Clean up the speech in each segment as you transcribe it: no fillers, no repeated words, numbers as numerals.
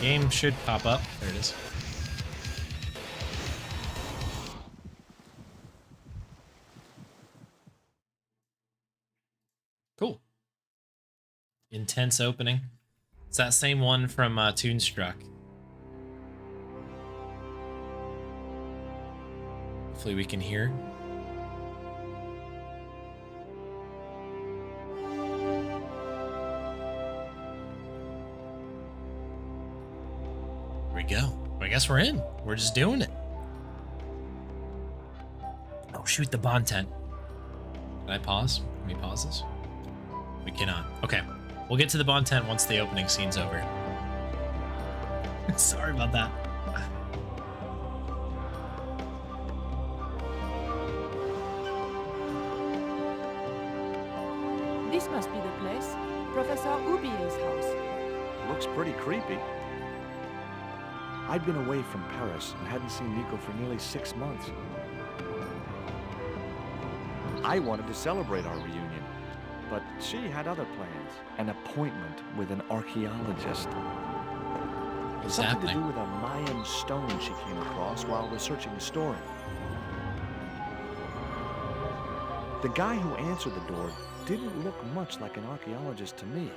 game should pop up. There it is. Cool. Intense opening. It's that same one from Toonstruck. Hopefully we can hear. Here we go. I guess we're in. We're just doing it. Oh, shoot the bond tent. Can I pause? Can we pause this? We cannot. Okay. We'll get to the bond tent once the opening scene's over. Sorry about that. This must be the place. Professor Ubier's house. Looks pretty creepy. I'd been away from Paris and hadn't seen Nico for nearly 6 months. I wanted to celebrate our reunion, but she had other plans. An appointment with an archaeologist. What's Something happening? to do with a Mayan stone she came across while researching the story. The guy who answered the door didn't look much like an archaeologist to me.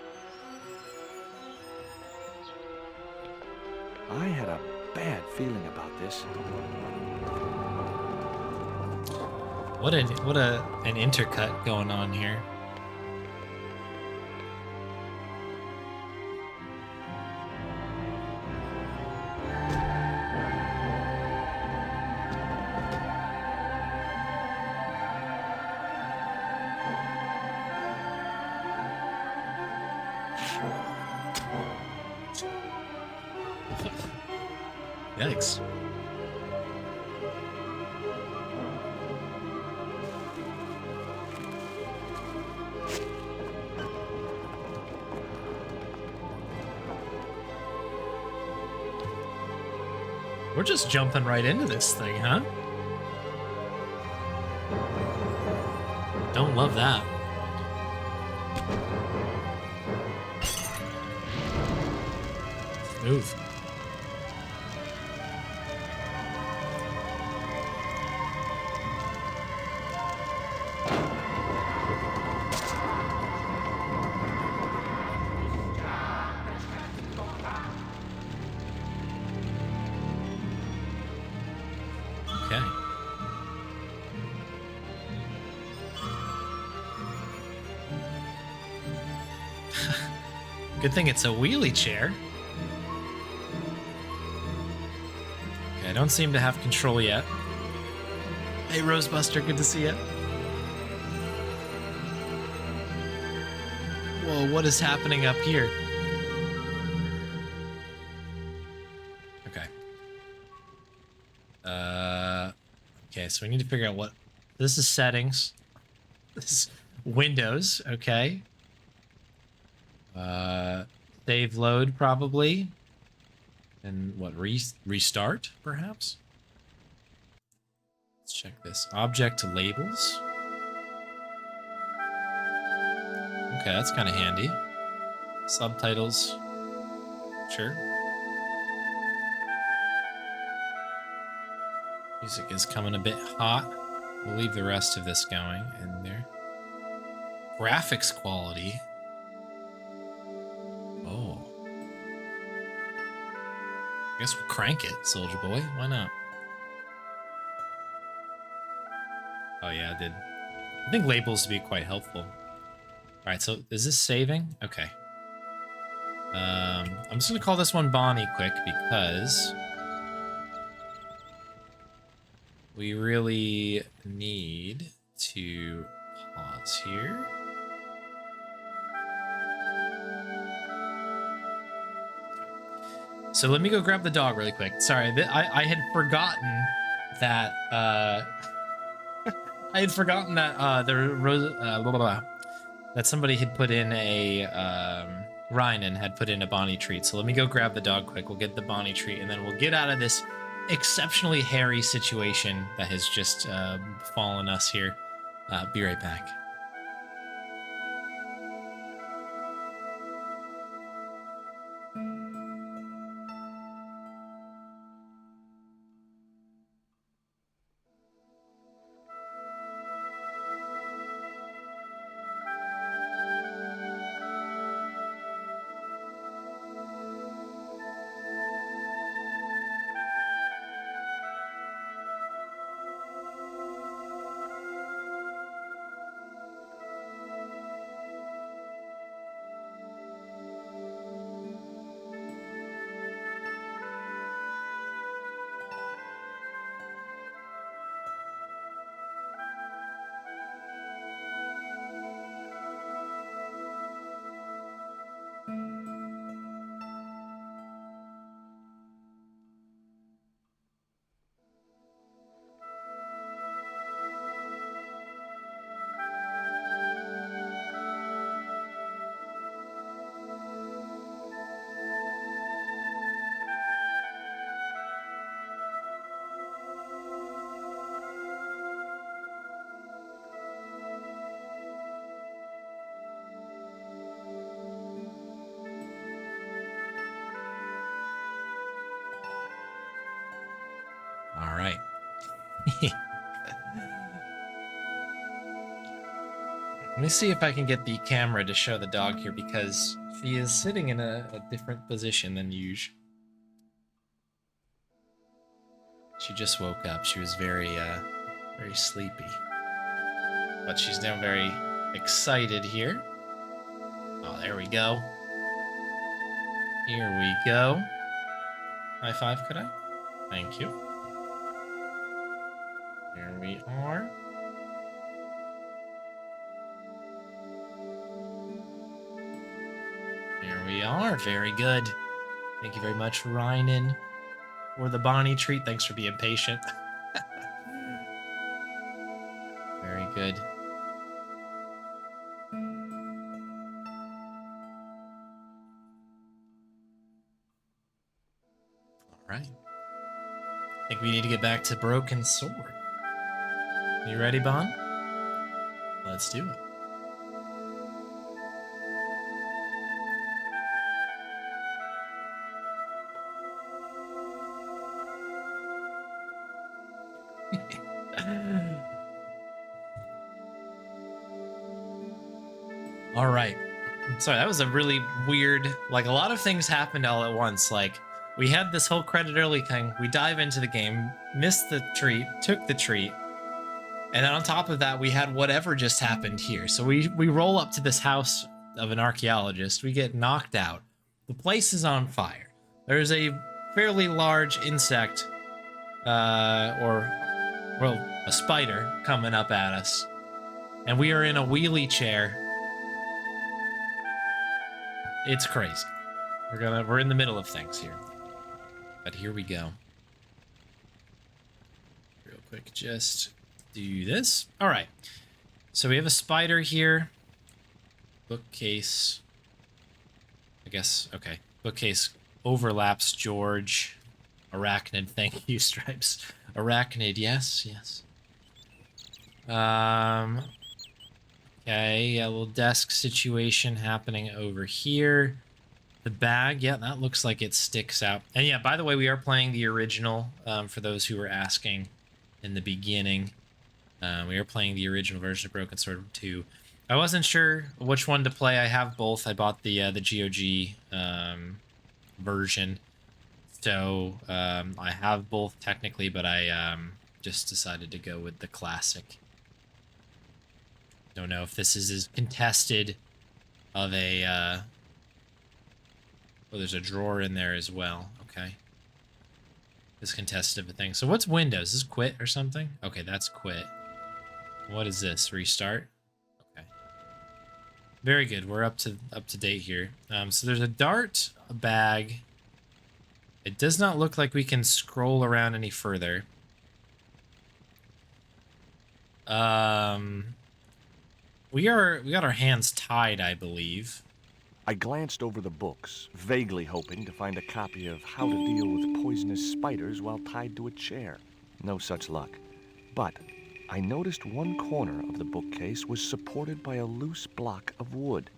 I had a bad feeling about this. What an intercut going on here. Yikes. We're just jumping right into this thing, huh? Don't love that. Smooth. Okay. Good thing it's a wheelie chair. Okay, I don't seem to have control yet. Hey, Rosebuster, good to see you. Whoa, what is happening up here? Okay. Okay, so we need to figure out what... This is settings. This is Windows, okay. Save load, probably. And what, restart, perhaps? Let's check this. Object labels. Okay, that's kind of handy. Subtitles. Sure. Music is coming a bit hot. We'll leave the rest of this going in there. Graphics quality. Oh. I guess we'll crank it, Soldier Boy. Why not? Oh yeah, I did. I think labels would be quite helpful. Alright, so is this saving? Okay. I'm just gonna call this one Bonnie quick because we really need to pause here. So let me go grab the dog really quick. Sorry, I had forgotten that I had forgotten that that somebody had put in a Ryan had put in a Bonnie treat. So let me go grab the dog quick. We'll get the Bonnie treat, and then we'll get out of this exceptionally hairy situation that has just fallen us here. Be right back. Let me see if I can get the camera to show the dog here because she is sitting in a different position than usual. She just woke up. She was very sleepy. But she's now very excited here. Oh, there we go. Here we go. High five, could I? Thank you. Here we are. There we are. Very good. Thank you very much, Rynan, for the Bonnie treat. Thanks for being patient. Very good. All right. I think we need to get back to Broken Sword. You ready, Bon? Let's do it. All right. Sorry, that was a really weird, like, a lot of things happened all at once. Like, we had this whole credit early thing. We dive into the game, missed the treat, took the treat. And then on top of that, we had whatever just happened here. So we roll up to this house of an archaeologist. We get knocked out. The place is on fire. There's a fairly large insect, a spider coming up at us. And we are in a wheelie chair. It's crazy. We're in the middle of things here. But here we go. Real quick, just do this. All right. So we have a spider here. Bookcase. I guess, okay. Bookcase overlaps George. Arachnid, thank you, Stripes. Arachnid, yes, yes. Okay, a little desk situation happening over here. The bag, yeah, that looks like it sticks out. And yeah, by the way, we are playing the original, for those who were asking in the beginning. We are playing the original version of Broken Sword 2. I wasn't sure which one to play. I have both. I bought the GOG version. So I have both technically, but I just decided to go with the classic. Don't know if this is as contested of a... oh, there's a drawer in there as well. Okay. This contested of a thing. So what's Windows? Is this quit or something? Okay, that's quit. What is this? Restart? Okay. Very good. We're up to date here. So there's a dart, a bag. It does not look like we can scroll around any further. We got our hands tied, I believe. I glanced over the books, vaguely hoping to find a copy of How to Deal with Poisonous Spiders While Tied to a Chair. No such luck. But I noticed one corner of the bookcase was supported by a loose block of wood.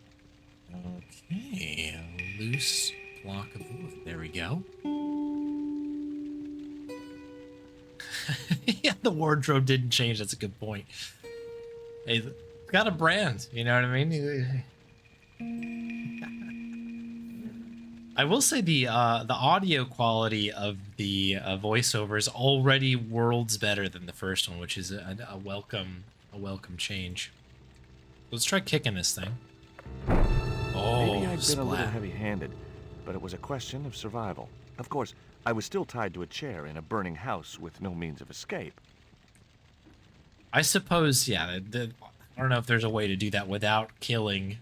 Okay, a loose block of wood. There we go. Yeah, the wardrobe didn't change. That's a good point. Hey, it's got a brand, you know what I mean? I will say the audio quality of the voiceover is already worlds better than the first one, which is a welcome change. Let's try kicking this thing. Oh, Maybe I'd been a little splat. heavy-handed, but it was a question of survival. Of course, I was still tied to a chair in a burning house with no means of escape. I suppose, yeah. I don't know if there's a way to do that without killing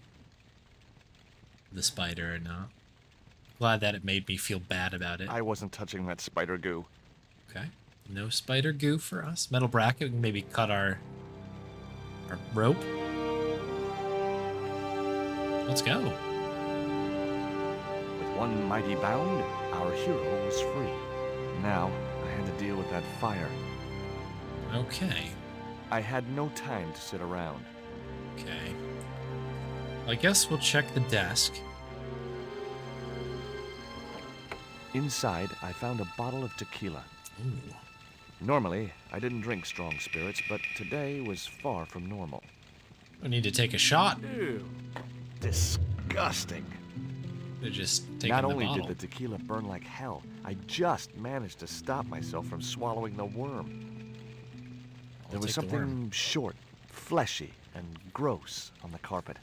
the spider or not. Glad that it made me feel bad about it. I wasn't touching that spider goo. Okay. No spider goo for us. Metal bracket, we can maybe cut our rope. Let's go. With one mighty bound, our hero was free. Now, I had to deal with that fire. Okay. I had no time to sit around. Okay. I guess we'll check the desk. Inside, I found a bottle of tequila. We need to take a shot. Ew. Disgusting. They're just taking Not the only bottle. did the tequila burn like hell, I just managed to stop myself from swallowing the worm. There was take the worm. something short, fleshy, and gross on the carpet.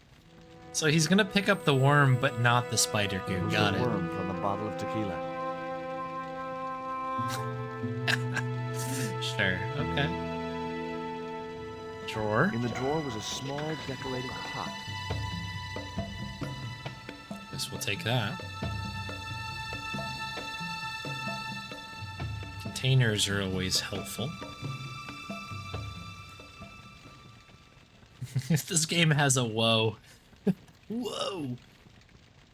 So he's gonna pick up the worm, but not the spider It goo. was Got the it. worm from the bottle of tequila. Sure. Okay. Drawer. In the drawer was a small decorated pot. Guess we'll take that. Containers are always helpful. If this game has a whoa. Whoa.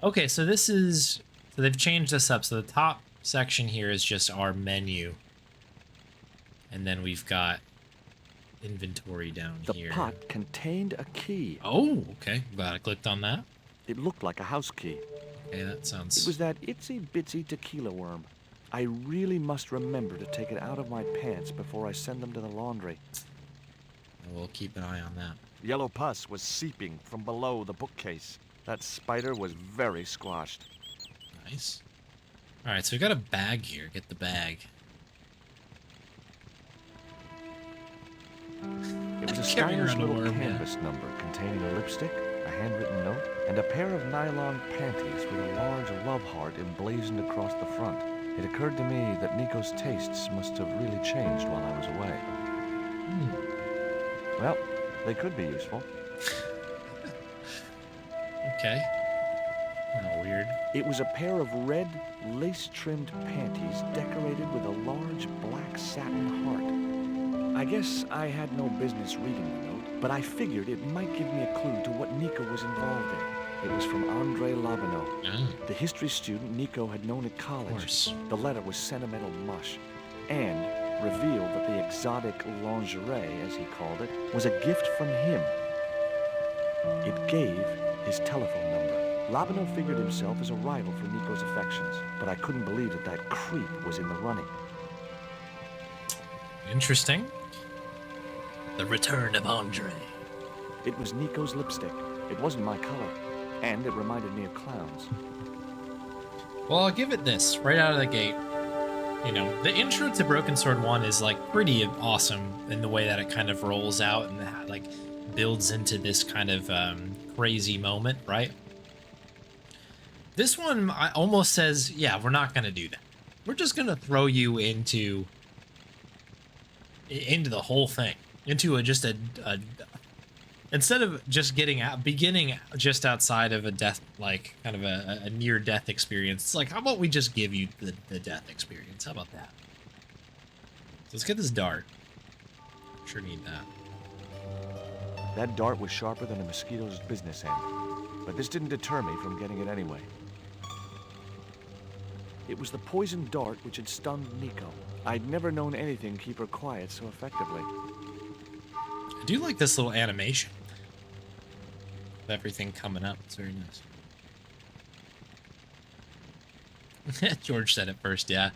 Okay, so this is... So they've changed this up. So the top section here is just our menu. And then we've got inventory down The here. pot contained a key. Oh, okay. Glad I clicked on that. It looked like a house key. Okay, that sounds... It was that itsy-bitsy tequila worm. I really must remember to take it out of my pants before I send them to the laundry. We'll keep an eye on that. Yellow pus was seeping from below the bookcase. That spider was very squashed. Nice. Alright, so we got a bag here. Get the bag. It was a Carrying stylish around a little worm, yeah. canvas number containing a lipstick, a handwritten note, and a pair of nylon panties with a large love heart emblazoned across the front. It occurred to me that Nico's tastes must have really changed while I was away. Well, they could be useful. Okay. Oh, weird. It was a pair of red, lace-trimmed panties decorated with a large black satin heart. I guess I had no business reading the note, but I figured it might give me a clue to what Nico was involved in. It was from Andre Labanau, Ah, the history student Nico had known at college. of course. The letter was sentimental mush, and revealed that the exotic lingerie, as he called it, was a gift from him. It gave his telephone number. Labanau figured himself as a rival for Nico's affections, but I couldn't believe that that creep was in the running. Interesting. The return of Andre. It was Nico's lipstick. It wasn't my color, and it reminded me of clowns. Well, I'll give it this right out of the gate. You know, the intro to Broken Sword 1 is like pretty awesome in the way that it kind of rolls out and like builds into this kind of crazy moment, right? This one almost says, yeah, we're not going to do that. We're just going to throw you into the whole thing, into instead of just beginning just outside of a death, like kind of a near death experience. It's like, how about we just give you the death experience? How about that? So let's get this dart. Sure need that. That dart was sharper than a mosquito's business end, but this didn't deter me from getting it anyway. It was the poisoned dart which had stunned Nico. I'd never known anything keep her quiet so effectively. I do like this little animation. With everything coming up. It's very nice. George said it first, yeah.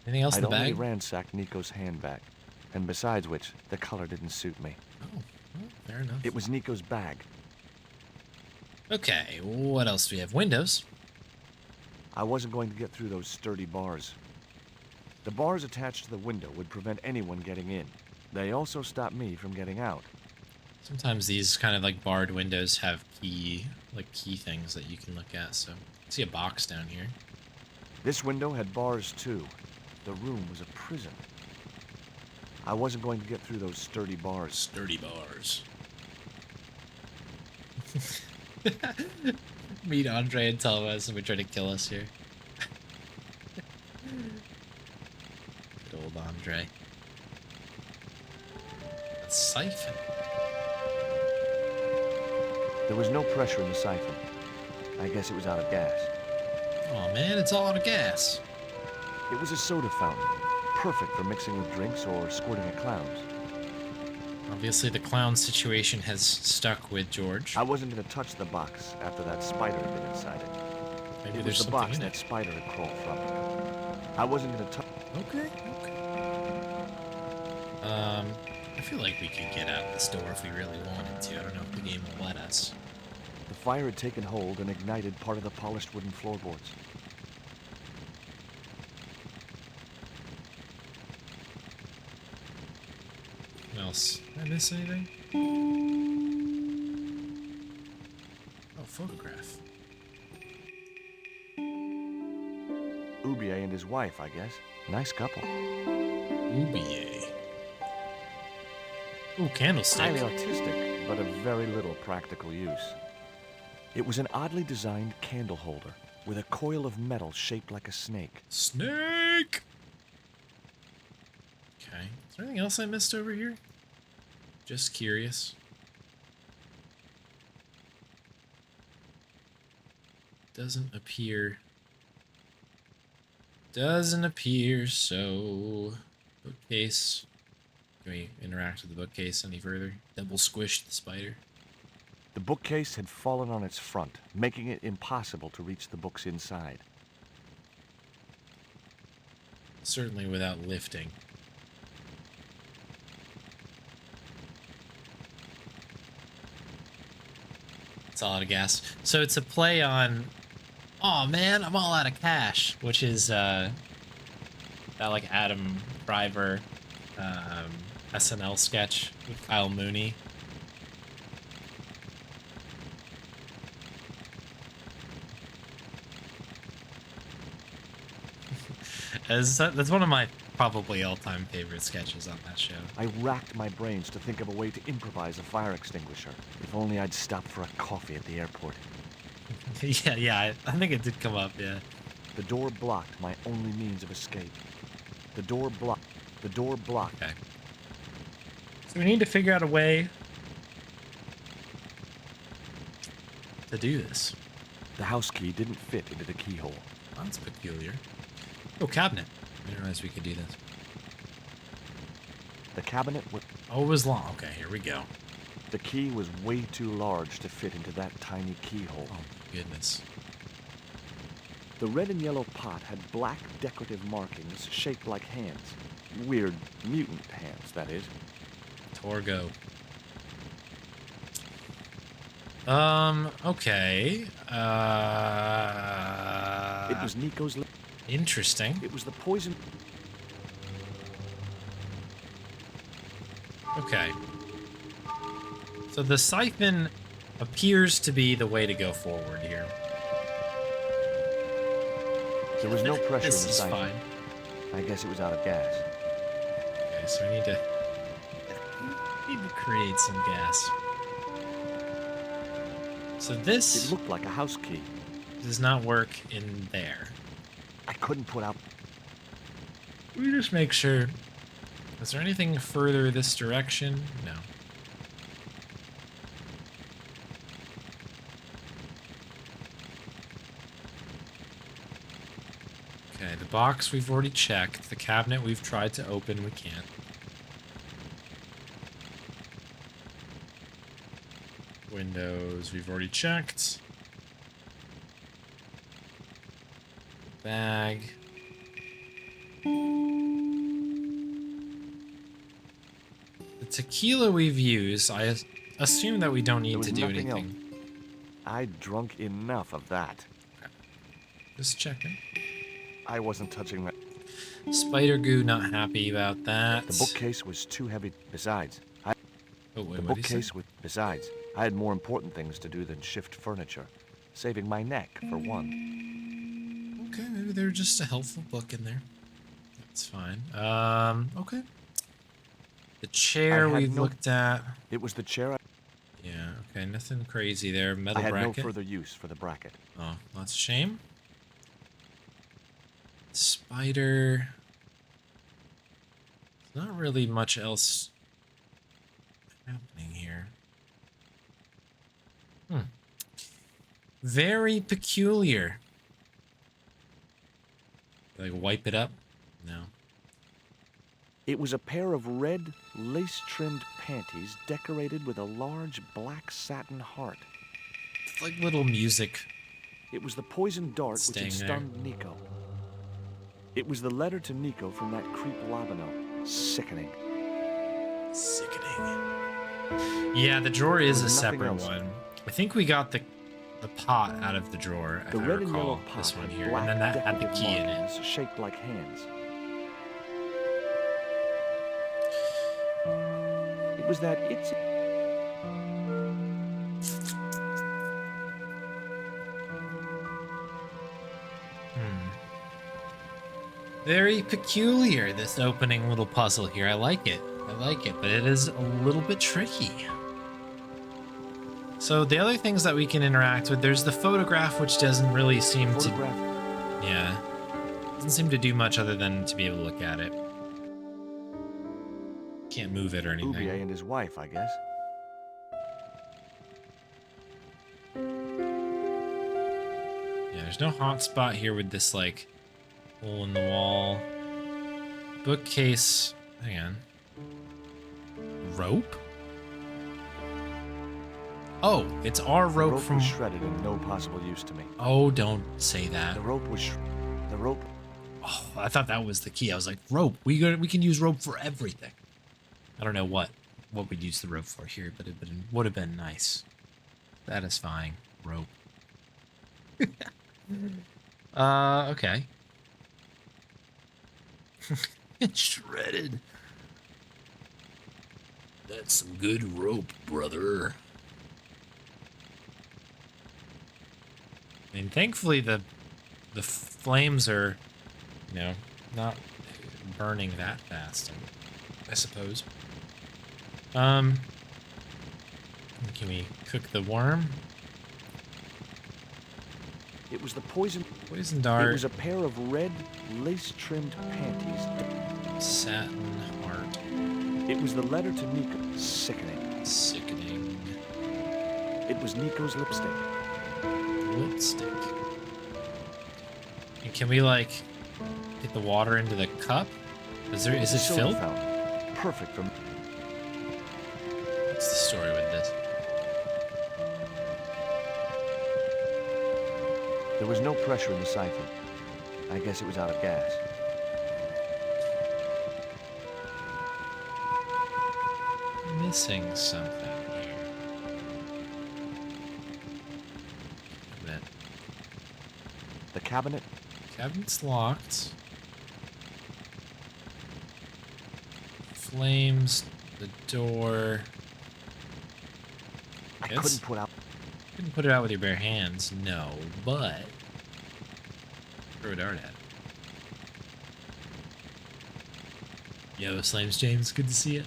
Anything else in I'd the only bag? ransacked Nico's handbag, and besides which, the color didn't suit me. Oh, well, fair enough. It was Nico's bag. Okay, what else do we have? Windows. I wasn't going to get through those sturdy bars. The bars attached to the window would prevent anyone getting in. They also stopped me from getting out. Sometimes these kind of like barred windows have key things that you can look at. So I see a box down here. This window had bars too. The room was a prison. I wasn't going to get through those sturdy bars. Sturdy bars. Meet Andre and tell us and we try to kill us here. Good old Andre. A siphon. There was no pressure in the siphon. I guess it was out of gas. Oh man, it's all out of gas. It was a soda fountain, perfect for mixing with drinks or squirting at clowns. Obviously the clown situation has stuck with George. I wasn't going to touch the box after that spider had been inside it. Maybe It there's was the something box in that it. spider had crawled from. I wasn't going to touch... Okay. I feel like we could get out this door if we really wanted to. I don't know if the game will let us. The fire had taken hold and ignited part of the polished wooden floorboards. What else? Did I miss anything? Oh, photograph. Ubier and his wife, I guess. Nice couple. Ubier. Ooh, candlestick. Highly artistic, but of very little practical use. It was an oddly designed candle holder with a coil of metal shaped like a snake. Snake! Okay. Is there anything else I missed over here? Just curious. Doesn't appear. Doesn't appear so. Bookcase. Can we interact with the bookcase any further? Double squish the spider. The bookcase had fallen on its front, making it impossible to reach the books inside. Certainly without lifting. It's a lot of gas. So it's a play on, oh man, I'm all out of cash, which is that like Adam Driver SNL sketch with Kyle Mooney. That's one of my probably all-time favorite sketches on that show. I racked my brains to think of a way to improvise a fire extinguisher. If only I'd stopped for a coffee at the airport. yeah, I think it did come up, yeah. The door blocked my only means of escape. The door blocked. Okay. So we need to figure out a way to do this. The house key didn't fit into the keyhole. Oh, that's peculiar. Oh, cabinet. I didn't realize we could do this. The cabinet was... Oh, it was long. Okay, here we go. The key was way too large to fit into that tiny keyhole. Oh, my goodness. The red and yellow pot had black decorative markings shaped like hands. Weird mutant hands, that is. Torgo. Okay. It was Nico's... Interesting. It was the poison... Okay. So the siphon appears to be the way to go forward here. There was no pressure in the This is siphon. fine. I guess it was out of gas. Okay, so we need to create some gas. So this It looked like a house key. does not work in there. I couldn't put out... We just make sure. Is there anything further this direction? No. Okay, the box we've already checked. The cabinet we've tried to open, we can't. Windows we've already checked. Bag. The tequila we've used, I assume that we don't There need was to do nothing anything. else. I'd drunk enough of that. Just checking. I wasn't touching that. Spider Goo not happy about that. The bookcase was too heavy. Besides, Oh, wait, the what did he say? bookcase was... Besides, I had more important things to do than shift furniture. Saving my neck, for one. Okay, maybe there's just a helpful book in there. That's fine. Okay. The chair I had we've no- looked at. It was the chair. Yeah, okay, nothing crazy there. Metal I had bracket. no further use for the bracket. Oh, that's a shame. Spider. There's not really much else happening here. Very peculiar. Like wipe it up? No. It was a pair of red, lace-trimmed panties decorated with a large black satin heart. It's like little music. It was the poison dart which had Staying there. stunned Nico. It was the letter to Nico from that creep Labano. Sickening. Sickening. Yeah, the drawer is a There's nothing separate else. one. I think we got the pot out of the drawer, if The I red and yellow recall. pot This one had here, black and then that had the decorative key in it. markings shaped like hands. It was that itsy. Very peculiar, this opening little puzzle here. I like it. I like it, but it is a little bit tricky. So the other things that we can interact with, there's the photograph, which doesn't really seem to... Photograph. Yeah. Doesn't seem to do much other than to be able to look at it. Can't move it or anything. Oubier and his wife, I guess. Yeah, there's no hot spot here with this, like, hole in the wall. Bookcase. Hang on. Rope? Oh, it's our The rope rope from... was shredded and no possible use to me. Oh, don't say that. The rope was the rope. Oh, I thought that was the key. I was like, rope. We can use rope for everything. I don't know what we'd use the rope for here, but it would have been nice. Satisfying. Rope. Okay. It's shredded. That's some good rope, brother. I mean, thankfully the flames are, you know, not burning that fast, I suppose. Can we cook the worm? It was the poison. Poison dart. It was a pair of red, lace-trimmed panties. Satin heart. It was the letter to Nico. Sickening. Sickening. It was Nico's lipstick. Lipstick. And can we, like, get the water into the cup? Is it Soda filled? fountain. Perfect for. What's the story with this? There was no pressure in the siphon. I guess it was out of gas. Missing something here. Cabinet. The cabinet. Cabinet's locked. Flames. The door. I Yes? couldn't put out. Couldn't put it out with your bare hands, no, but throw a dart at it. Yo, Slames James, good to see you.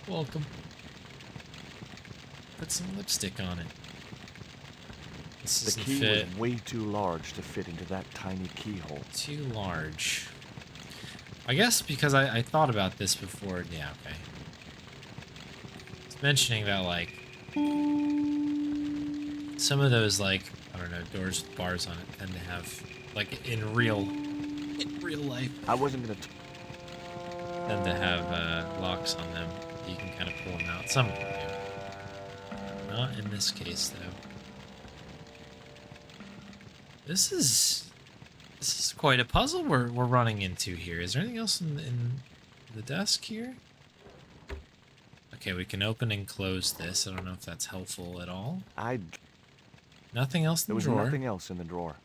Welcome. Put some lipstick on it. This The doesn't key fit. was way too large to fit into that tiny keyhole. Too large. I guess because I thought about this before. Yeah, okay. It's mentioning that, like, some of those, like, I don't know, doors with bars on it tend to have, like, in real life, I wasn't gonna. tend to have locks on them. You can kind of pull them out. Some of them do. Not in this case, though. This is quite a puzzle we're running into here. Is there anything else in the desk here? Okay, we can open and close this. I don't know if that's helpful at all. There Nothing else in the was drawer. nothing else in the drawer.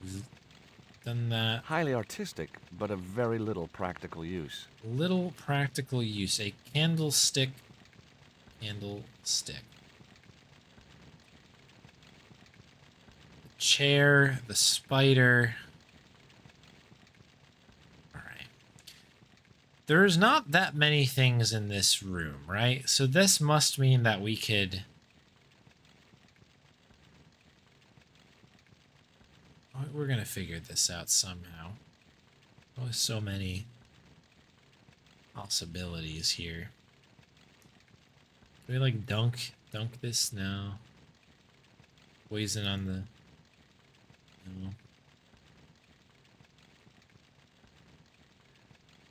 We've done that. Highly artistic, but of very little practical use. Little practical use. A candlestick. Candlestick. The chair. The spider. Alright. There's not that many things in this room, right? So this must mean that we could... We're gonna figure this out somehow. Oh, so many possibilities here. Can we, like, dunk this? No. Poison on the...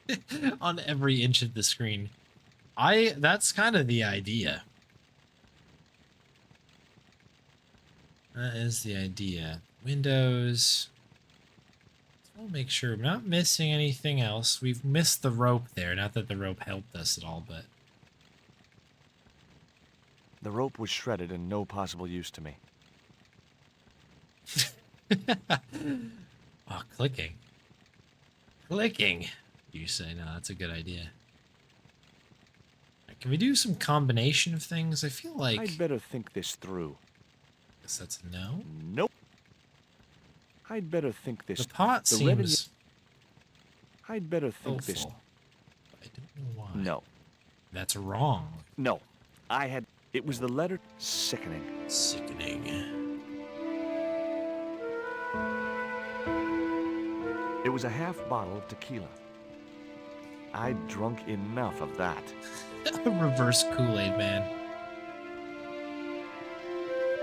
No. On every inch of the screen. That's kind of the idea. That is the idea. Windows. I'll make sure I'm not missing anything else. We've missed the rope there. Not that the rope helped us at all, but... The rope was shredded and no possible use to me. Oh, clicking. Clicking. You say, no, that's a good idea. Can we do some combination of things? I feel like... I'd better think this through. Guess that's a no. Nope. I'd better think this. The pot the red and seems I'd better think this. hopeful. I don't know why. No. That's wrong. No. It was the letter. Sickening. Sickening. It was a half bottle of tequila. I'd drunk enough of that. Reverse Kool-Aid man.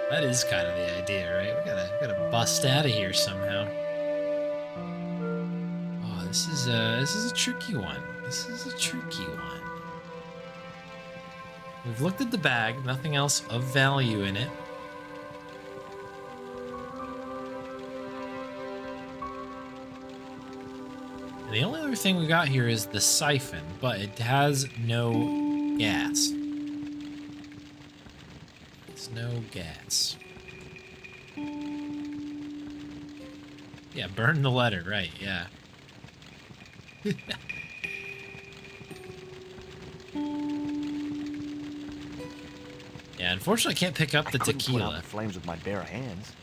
That is kind of the idea, right? We gotta bust out of here somehow. Oh, this is a tricky one. This is a tricky one. We've looked at the bag, nothing else of value in it. And the only other thing we got here is the siphon, but it has no gas. It's no gas. Yeah, burn the letter, right, yeah. Yeah, unfortunately I can't pick up the I couldn't put out tequila. the flames with my bare hands.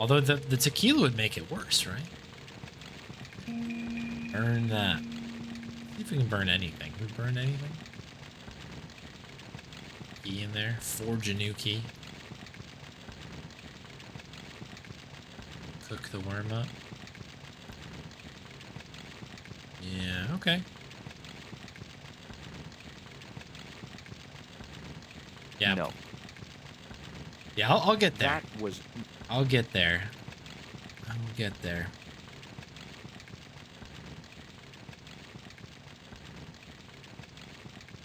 Although the tequila would make it worse, right? Burn that. See if we can burn anything. Can we burn anything? Key in there. Forge a new key. Cook the worm up. Yeah, okay. Yeah. No. Yeah, I'll get there. That was. I'll get there. I'll get there.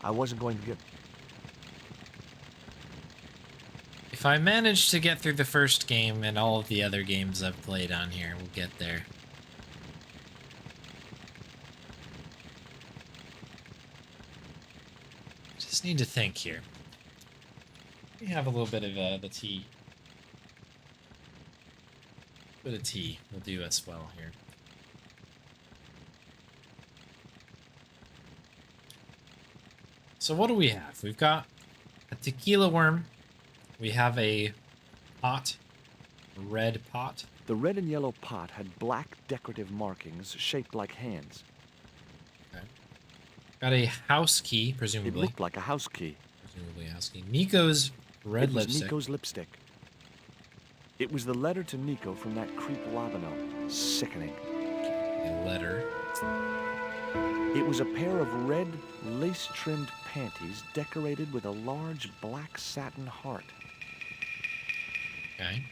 I wasn't going to get. If I manage to get through the first game and all of the other games I've played on here, we'll get there. Just need to think here. We have a little bit of the tea. Bit of tea will do us well here. So what do we have? We've got a tequila worm. We have a pot, a red pot. The red and yellow pot had black decorative markings shaped like hands. Okay. Got a house key, It presumably. looked like a house key. Presumably a house key. Nico's red It was lipstick. Nico's lipstick. It was the letter to Nico from that creep Labano. Sickening. A letter. It was a pair of red, lace-trimmed panties decorated with a large black satin heart. Okay.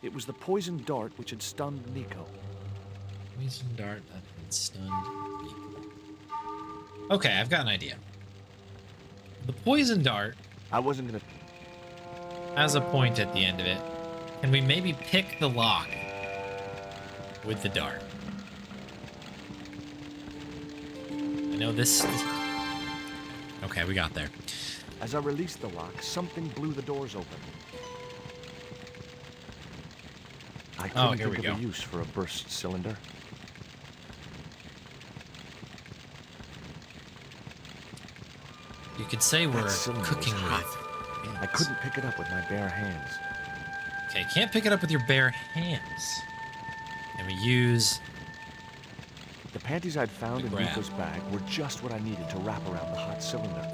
It was the poison dart which had stunned Nico. Poison dart that had stunned people. Okay, I've got an idea. The poison dart I wasn't gonna... has a point at the end of it. Can we maybe pick the lock with the dart? I know this... Okay, we got there. As I released the lock, something blew the doors open. I couldn't here we think of go. a use for a burst cylinder. You could say we're That cylinder was cooking hot. with... I couldn't pick it up with my bare hands. Okay, can't pick it up with your bare hands. And we use... The panties I'd found The in grab. Nico's bag were just what I needed to wrap around the hot cylinder.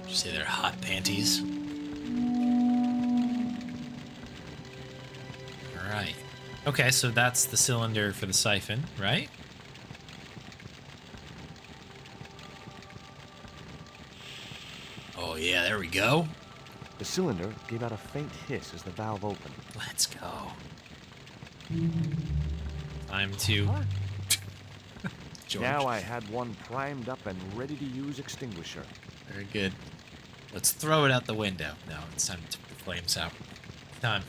Did you say they're hot panties? Alright. Okay, so that's the cylinder for the siphon, right? Oh yeah, there we go. The cylinder gave out a faint hiss as the valve opened. Let's go. Time to... George. Now I had one primed up and ready to use extinguisher. Very good. Let's throw it out the window. No, it's time to put the flames out. Time.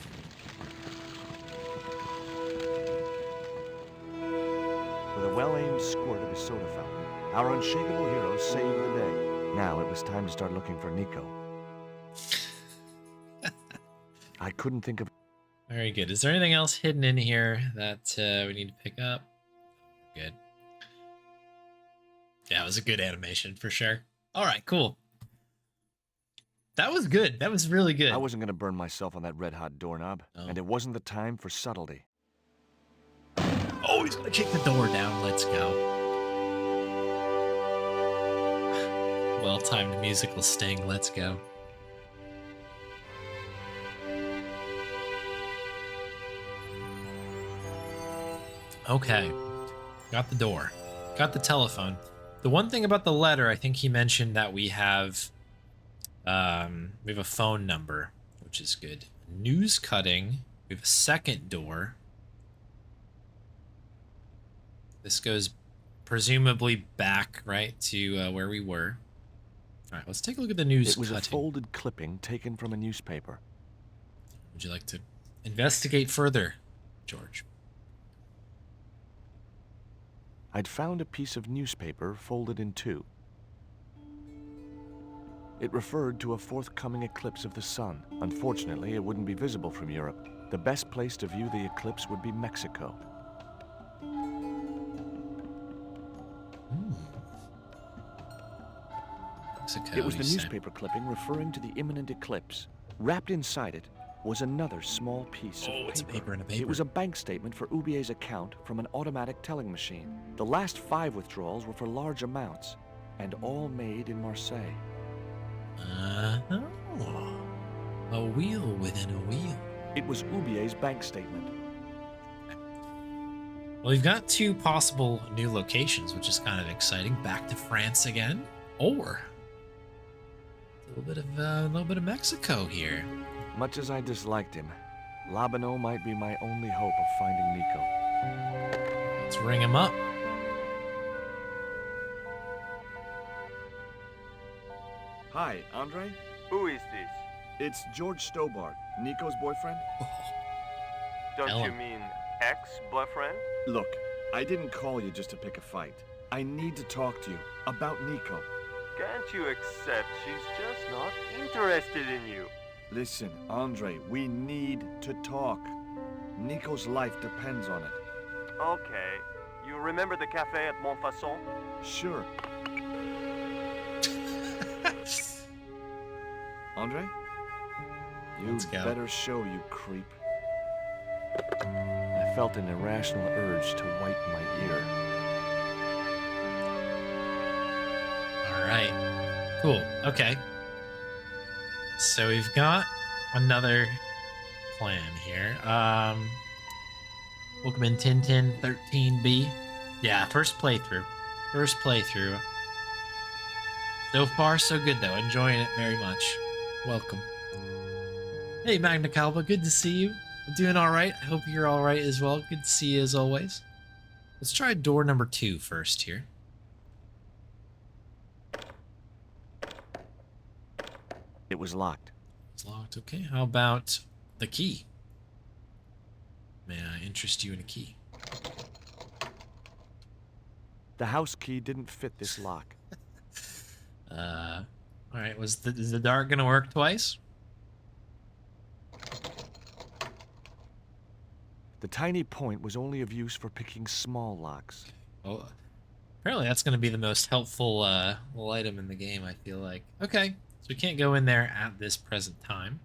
With a well-aimed squirt of his soda fountain, our unshakable hero saved the day. Now it was time to start looking for Nico. I couldn't think of... Very good. Is there anything else hidden in here that we need to pick up? Good. Yeah, it was a good animation for sure. All right, cool. That was good. That was really good. I wasn't going to burn myself on that red-hot doorknob, and it wasn't the time for subtlety. Oh, he's going to kick the door down. Let's go. Well-timed musical sting. Let's go. Okay. Got the door. Got the telephone. The one thing about the letter, I think he mentioned that we have a phone number, which is good. News cutting. We have a second door. This goes presumably back, right, to where we were. All right, let's take a look at the news cutting. It was a folded clipping taken from a newspaper. Would you like to investigate further, George? I'd found a piece of newspaper folded in two. It referred to a forthcoming eclipse of the sun. Unfortunately, it wouldn't be visible from Europe. The best place to view the eclipse would be Mexico. Mexico, it was the newspaper clipping referring to the imminent eclipse. Wrapped inside it was another small piece of paper. It's a paper and a paper. It was a bank statement for Ubier's account from an automatic telling machine. The last 5 withdrawals were for large amounts, and all made in Marseille. A wheel within a wheel. It was Ubier's bank statement. Well, we've got 2 possible new locations, which is kind of exciting. Back to France again, or a little bit of Mexico here. Much as I disliked him, Labano might be my only hope of finding Nico. Let's ring him up. Hi, Andre? Who is this? It's George Stobart, Nico's boyfriend. Don't Tell you him. mean ex-boyfriend? Look, I didn't call you just to pick a fight. I need to talk to you about Nico. Can't you accept she's just not interested in you? Listen, Andre, we need to talk. Nico's life depends on it. Okay. You remember the cafe at Montfaucon? Sure. Andre? You Let's go. better show, you creep. I felt an irrational urge to wipe my ear. All right. Cool. Okay. So we've got another plan here. Welcome in Tintin 13B. Yeah, first playthrough. So far, so good, though. Enjoying it very much. Welcome. Hey, Magna Calva. Good to see you. I'm doing all right. I hope you're all right as well. Good to see you as always. Let's try door number 2 first here. It was locked. It's locked. Okay. How about the key? May I interest you in a key? The house key didn't fit this lock. All right. Is the dart gonna work twice? The tiny point was only of use for picking small locks. Oh, apparently that's gonna be the most helpful little item in the game. I feel like. Okay, so we can't go in there at this present time.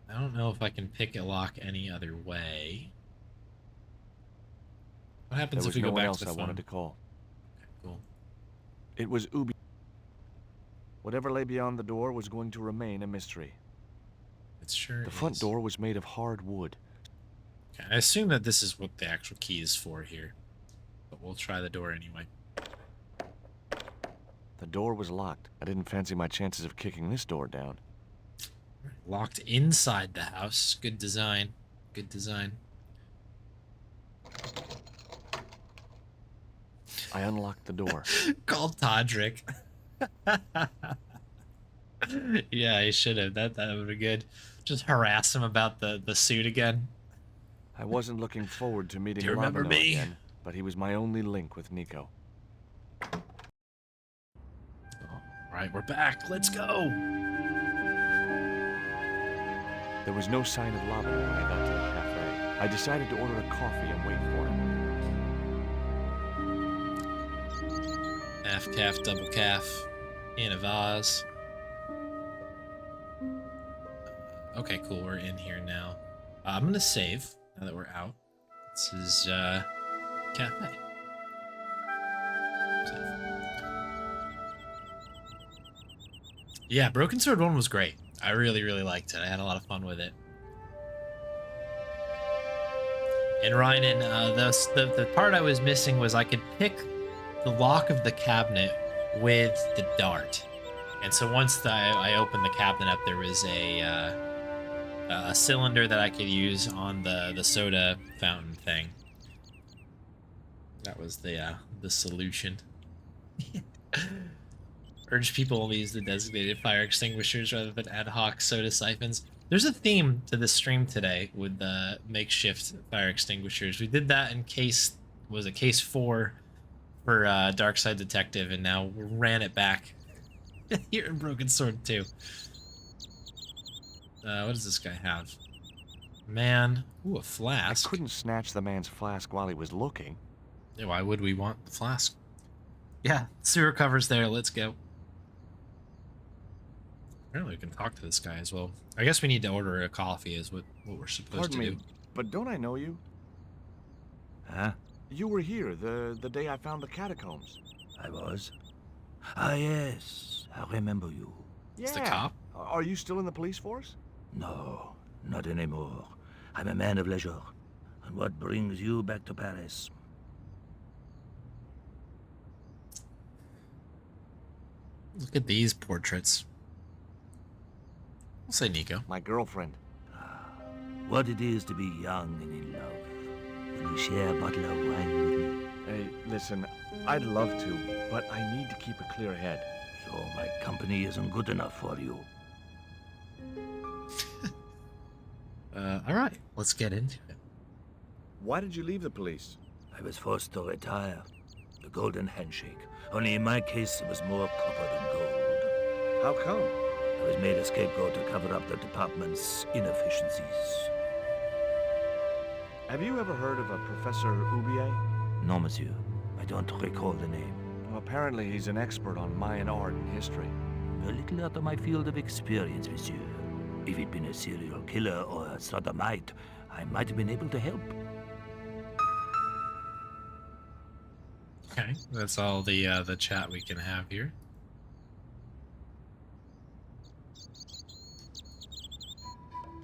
I don't know if I can pick a lock any other way. What happens There if was we no go one back else to the I phone? wanted to call. Okay, cool. It was Ubi. Whatever lay beyond the door was going to remain a mystery. It sure The front is. door was made of hard wood. Okay, I assume that this is what the actual key is for here, but we'll try the door anyway. The door was locked. I didn't fancy my chances of kicking this door down. Locked inside the house. Good design. Good design. I unlocked the door. Called Todrick. Yeah, I should have. That would be good. Just harass him about the suit again. I wasn't looking forward to meeting Do you remember Labano me? again. but he was my only link with Nico. Right, we're back. Let's go. There was no sign of Lavender when I got to the cafe. I decided to order a coffee and wait for him. Half calf, double calf, in a vase. Okay, cool. We're in here now. I'm gonna save now that we're out. This is cafe. Save. Yeah, Broken Sword 1 was great. I really, really liked it. I had a lot of fun with it. And Ryan, the part I was missing was I could pick the lock of the cabinet with the dart. And so once I opened the cabinet up, there was a cylinder that I could use on the soda fountain thing. That was the solution. Urge people only use the designated fire extinguishers rather than ad hoc soda siphons. There's a theme to this stream today with the makeshift fire extinguishers. We did that in case 4 for Darkside Detective, and now we ran it back here in Broken Sword 2. What does this guy have? Man. Ooh, a flask. I couldn't snatch the man's flask while he was looking. Yeah, why would we want the flask? Yeah, sewer cover's there. Let's go. Apparently we can talk to this guy as well. I guess we need to order a coffee is what we're supposed Pardon to me, do. but don't I know you? Huh? You were here the day I found the catacombs. I was? Ah, yes. I remember you. It's the cop? Are you still in the police force? No, not anymore. I'm a man of leisure. And what brings you back to Paris? Look at these portraits. I'll say Nico. My girlfriend. What it is to be young and in love. Will you share a bottle of wine with me? Hey, listen, I'd love to, but I need to keep a clear head. So my company isn't good enough for you. Alright, let's get into it. Why did you leave the police? I was forced to retire. The golden handshake. Only in my case, it was more copper than gold. How come? I was made a scapegoat to cover up the department's inefficiencies. Have you ever heard of a Professor Oubier? No, monsieur. I don't recall the name. Well, apparently he's an expert on Mayan art and history. A little out of my field of experience, monsieur. If he'd been a serial killer or a sodomite, I might have been able to help. Okay, that's all the chat we can have here.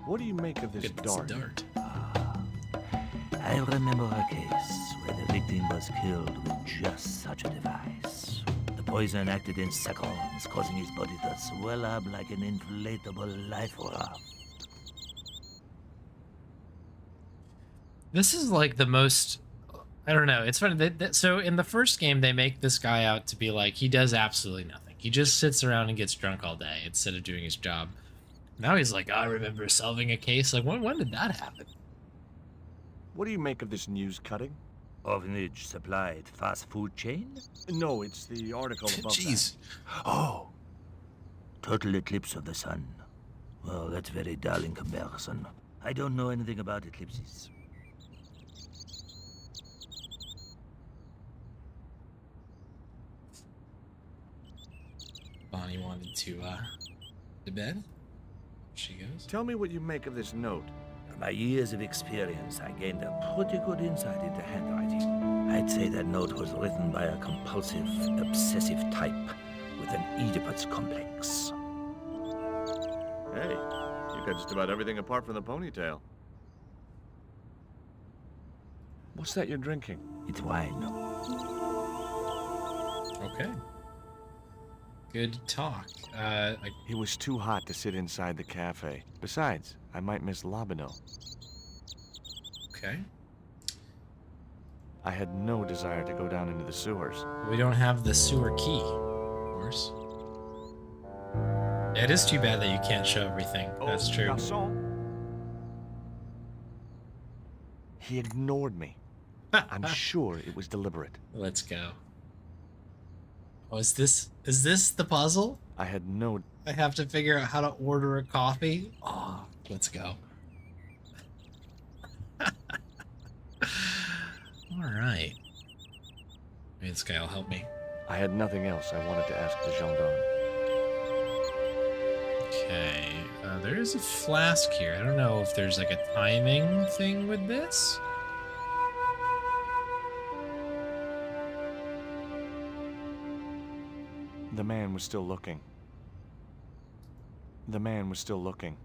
What do you make of this Look at this dart? dart. I remember a case where the victim was killed with just such a device. The poison acted in seconds, causing his body to swell up like an inflatable life raft. This is like the most... I don't know. It's funny. So in the first game, they make this guy out to be like, he does absolutely nothing. He just sits around and gets drunk all day instead of doing his job. Now he's like, I remember solving a case. Like, when did that happen? What do you make of this news cutting? Orphanage supplied fast food chain? No, it's the article above Jeez. Oh! Total eclipse of the sun. Well, that's very dull in comparison. I don't know anything about eclipses. Bonnie wanted to bed. She goes. that. Tell me what you make of this note. From my years of experience, I gained a pretty good insight into handwriting. I'd say that note was written by a compulsive, obsessive type with an Oedipus complex. Hey, you got just about everything apart from the ponytail. What's that you're drinking? It's wine. Okay. Good talk. It was too hot to sit inside the cafe. Besides, I might miss Labino. Okay. I had no desire to go down into the sewers. We don't have the sewer key, of course. Yeah, it is too bad that you can't show everything. That's true. He ignored me. I'm sure it was deliberate. Let's go. Oh, is this the puzzle? I had no... I have to figure out how to order a coffee. Oh, let's go. All right. Maybe this guy will help me. I had nothing else I wanted to ask the gendarme. Okay, there is a flask here. I don't know if there's like a timing thing with this. The man was still looking. The man was still looking.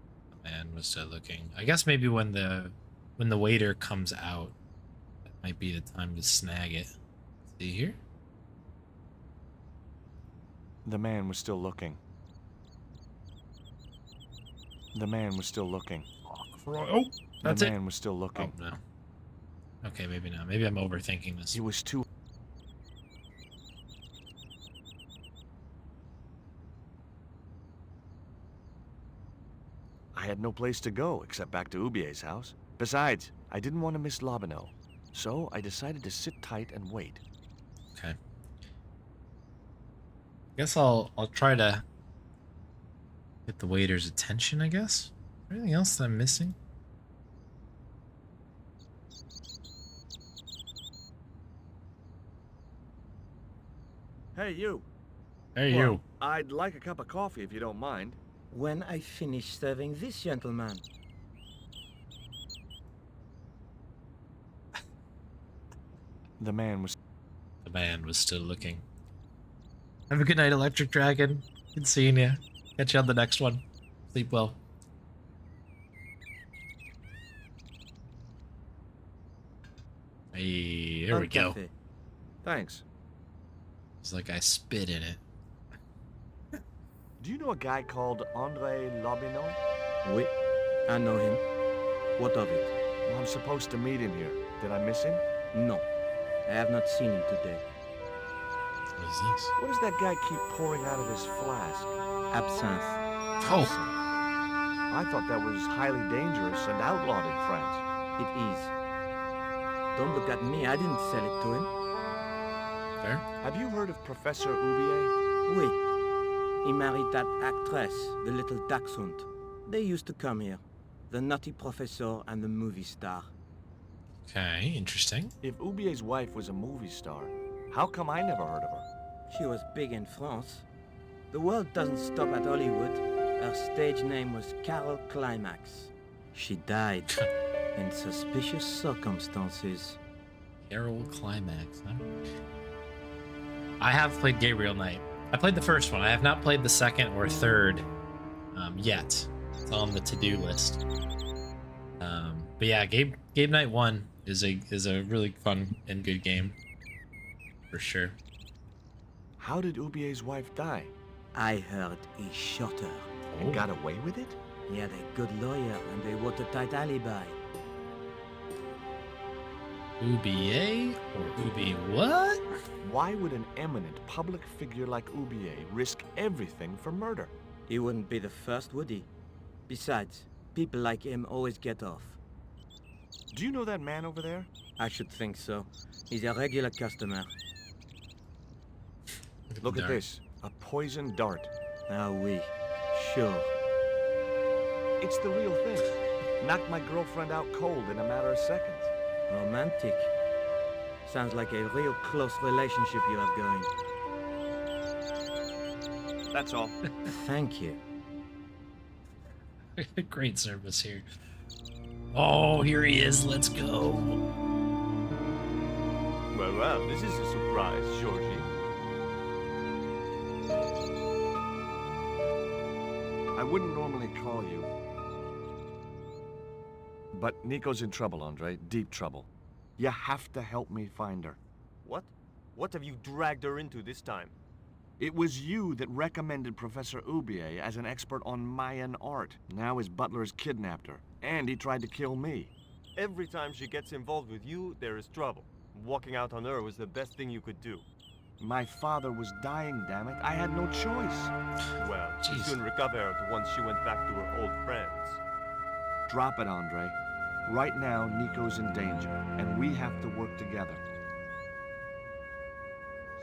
The man was still looking. I guess maybe when the waiter comes out, that might be the time to snag it. See here? The man was still looking. The man was still looking. Oh, that's the it. man was still looking. Oh, no. Okay, maybe not. Maybe I'm overthinking this. He was too... I had no place to go except back to Ubier's house. Besides, I didn't want to miss Lobino. So I decided to sit tight and wait. Okay. Guess I'll try to get the waiter's attention, I guess. Anything else that I'm missing? Hey, you. Hey, Well, I'd like a cup of coffee if you don't mind. When I finish serving this gentleman. The man was... The man was still looking. Have a good night, Electric Dragon. Good seeing you. Catch you on the next one. Sleep well. Hey, there we go. Café. Thanks. It's like I spit in it. Do you know a guy called Andre Lobino? Oui, I know him. What of it? Well, I'm supposed to meet him here. Did I miss him? No, I have not seen him today. What is this? What does that guy keep pouring out of his flask? Absinthe. Oh, I thought that was highly dangerous and outlawed in France. It is. Don't look at me, I didn't sell it to him. fair. Have you heard of Professor Ubier? Oui. He married that actress, the little dachshund. They used to come here. The nutty professor and the movie star. Okay, interesting. If Ubier's wife was a movie star, how come I never heard of her? She was big in France. The world doesn't stop at Hollywood. Her stage name was Carol Climax. She died in suspicious circumstances. Carol Climax, huh? I have played Gabriel Knight. I played the first one. I have not played the second or third yet. It's on the to-do list. But yeah, Gabe Knight 1 is a really fun and good game. For sure. How did Ubier's wife die? I heard he shot her. And got away with it? He had a good lawyer and a watertight alibi. Ubier or Ubi what? Why would an eminent public figure like Ubier risk everything for murder? He wouldn't be the first, would he? Besides, people like him always get off. Do you know that man over there? I should think so. He's a regular customer. Look the at dart. this. A poison dart. Ah oui, sure. It's the real thing. Knocked my girlfriend out cold in a matter of seconds. Romantic. Sounds like a real close relationship you have going. That's all. Thank you. Great service here. Oh, here he is. Let's go. Well, this is a surprise, Georgie. I wouldn't normally call you. But Nico's in trouble, Andre. Deep trouble. You have to help me find her. What? What have you dragged her into this time? It was you that recommended Professor Ubier as an expert on Mayan art. Now his butler's kidnapped her, and he tried to kill me. Every time she gets involved with you, there is trouble. Walking out on her was the best thing you could do. My father was dying, damn it. I had no choice. Well, she Jeez. soon recovered once she went back to her old friends. Drop it, Andre. Right now, Nico's in danger, and we have to work together.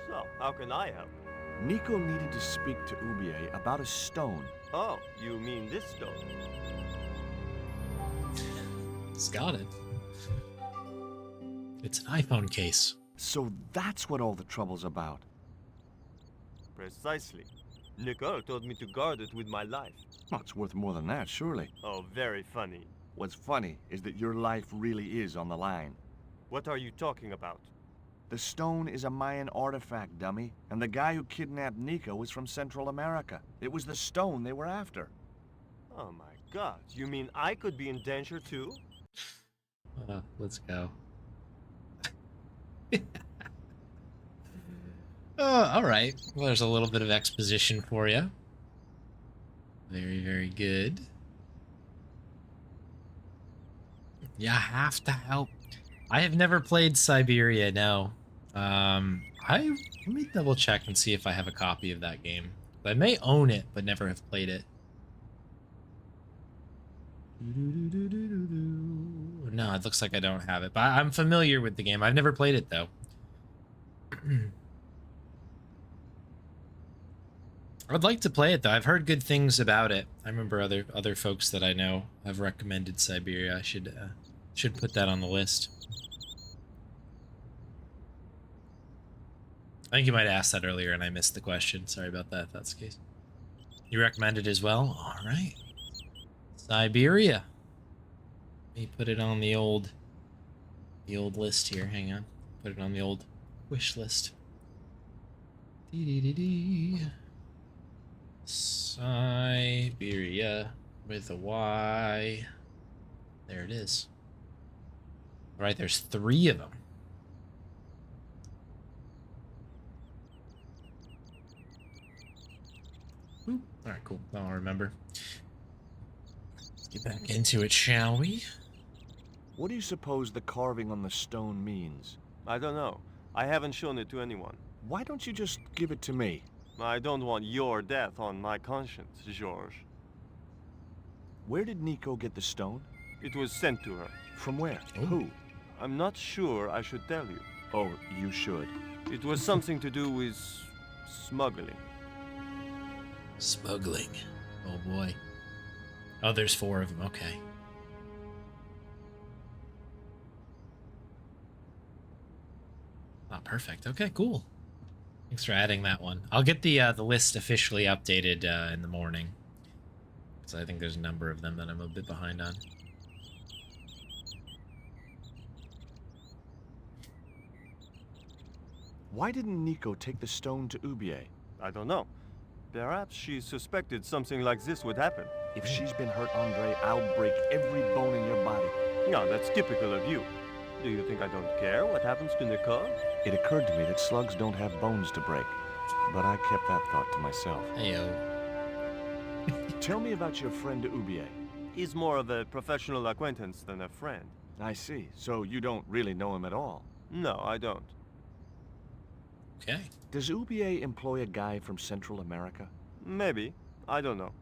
So, how can I help? Nico needed to speak to Ubier about a stone. Oh, you mean this stone? It's got it. It's an iPhone case. So that's what all the trouble's about. Precisely. Nicole told me to guard it with my life. Well, it's worth more than that, surely. Oh, very funny. What's funny is that your life really is on the line. What are you talking about? The stone is a Mayan artifact, dummy, and the guy who kidnapped Nico was from Central America. It was the stone they were after. Oh my god, you mean I could be in danger too? Let's go. All right. Well, there's a little bit of exposition for you. Very, very good. You have to help. I have never played Siberia, no. Let me double check and see if I have a copy of that game. I may own it, but never have played it. No, it looks like I don't have it, but I'm familiar with the game. I've never played it though. I would like to play it though. I've heard good things about it. I remember other folks that I know have recommended Siberia. I should put that on the list. I think you might have asked that earlier and I missed the question. Sorry about that if that's the case. You recommend it as well? All right. Siberia. Let me put it on the old list here. Hang on. Put it on the old wish list. Siberia with a Y. There it is. All right, there's 3 of them. Boop. All right, cool. I'll remember. Let's get back into it, shall we? What do you suppose the carving on the stone means? I don't know. I haven't shown it to anyone. Why don't you just give it to me? I don't want your death on my conscience, George. Where did Nico get the stone? It was sent to her. From where? Oh. Who? I'm not sure I should tell you. Oh, you should. It was something to do with smuggling. Smuggling. Oh boy. Oh, there's 4 of them. Okay. Oh, perfect. Okay, cool. Thanks for adding that one. I'll get the list officially updated in the morning. Because I think there's a number of them that I'm a bit behind on. Why didn't Nico take the stone to Ubier? I don't know. Perhaps she suspected something like this would happen. If she's been hurt, Andre, I'll break every bone in your body. No, that's typical of you. Do you think I don't care what happens to Nicole? It occurred to me that slugs don't have bones to break, but I kept that thought to myself. Heyo. Tell me about your friend Ubier. He's more of a professional acquaintance than a friend. I see. So you don't really know him at all. No, I don't. Okay. Does Ubier employ a guy from Central America? Maybe. I don't know.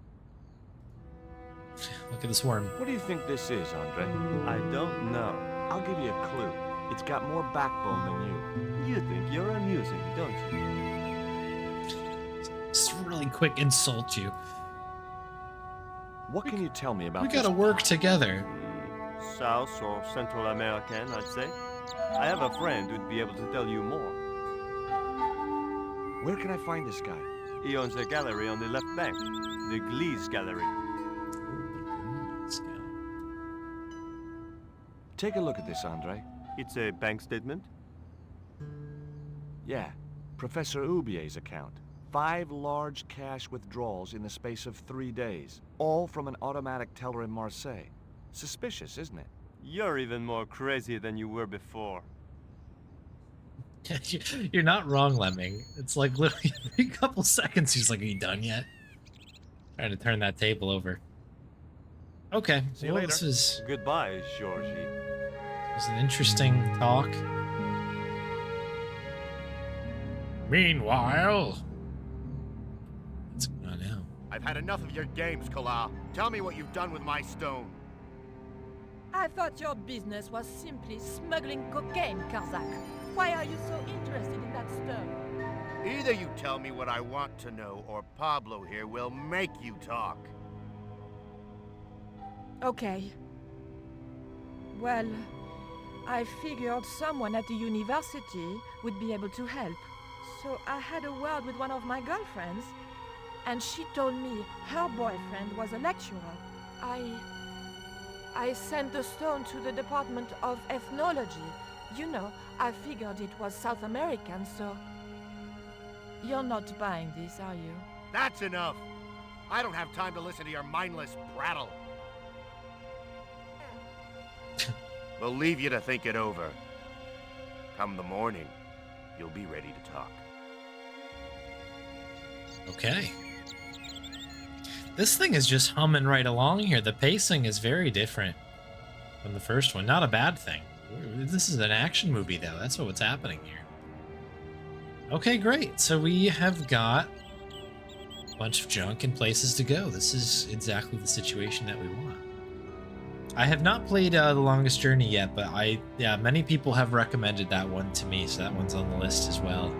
Look at this worm. What do you think this is, Andre? I don't know. I'll give you a clue. It's got more backbone than you. You think you're amusing, don't you? Just really quick insult you. What can you tell me about We this? gotta work together. South or Central American, I'd say. I have a friend who'd be able to tell you more. Where can I find this guy? He owns a gallery on the left bank, the Gliese Gallery. Let's go. Take a look at this, Andre. It's a bank statement. Yeah, Professor Ubier's account. 5 large cash withdrawals in the space of 3 days, all from an automatic teller in Marseille. Suspicious, isn't it? You're even more crazy than you were before. You're not wrong, Lemming. It's like literally every couple seconds he's like, are you done yet? Trying to turn that table over. Okay, See you well, later. this was Goodbye, Georgie. an interesting talk. Meanwhile, what's going on now? I've had enough of your games, Kala. Tell me what you've done with my stone. I thought your business was simply smuggling cocaine, Karzak. Why are you so interested in that stuff? Either you tell me what I want to know, or Pablo here will make you talk. Okay. Well, I figured someone at the university would be able to help. So I had a word with one of my girlfriends, and she told me her boyfriend was a lecturer. I sent the stone to the Department of Ethnology. You know, I figured it was South American, so... You're not buying this, are you? That's enough! I don't have time to listen to your mindless prattle. We'll leave you to think it over. Come the morning, you'll be ready to talk. Okay. This thing is just humming right along here. The pacing is very different from the first one. Not a bad thing. This is an action movie, though. That's what's happening here. Okay, great. So we have got a bunch of junk and places to go. This is exactly the situation that we want. I have not played The Longest Journey yet, but many people have recommended that one to me, so that one's on the list as well.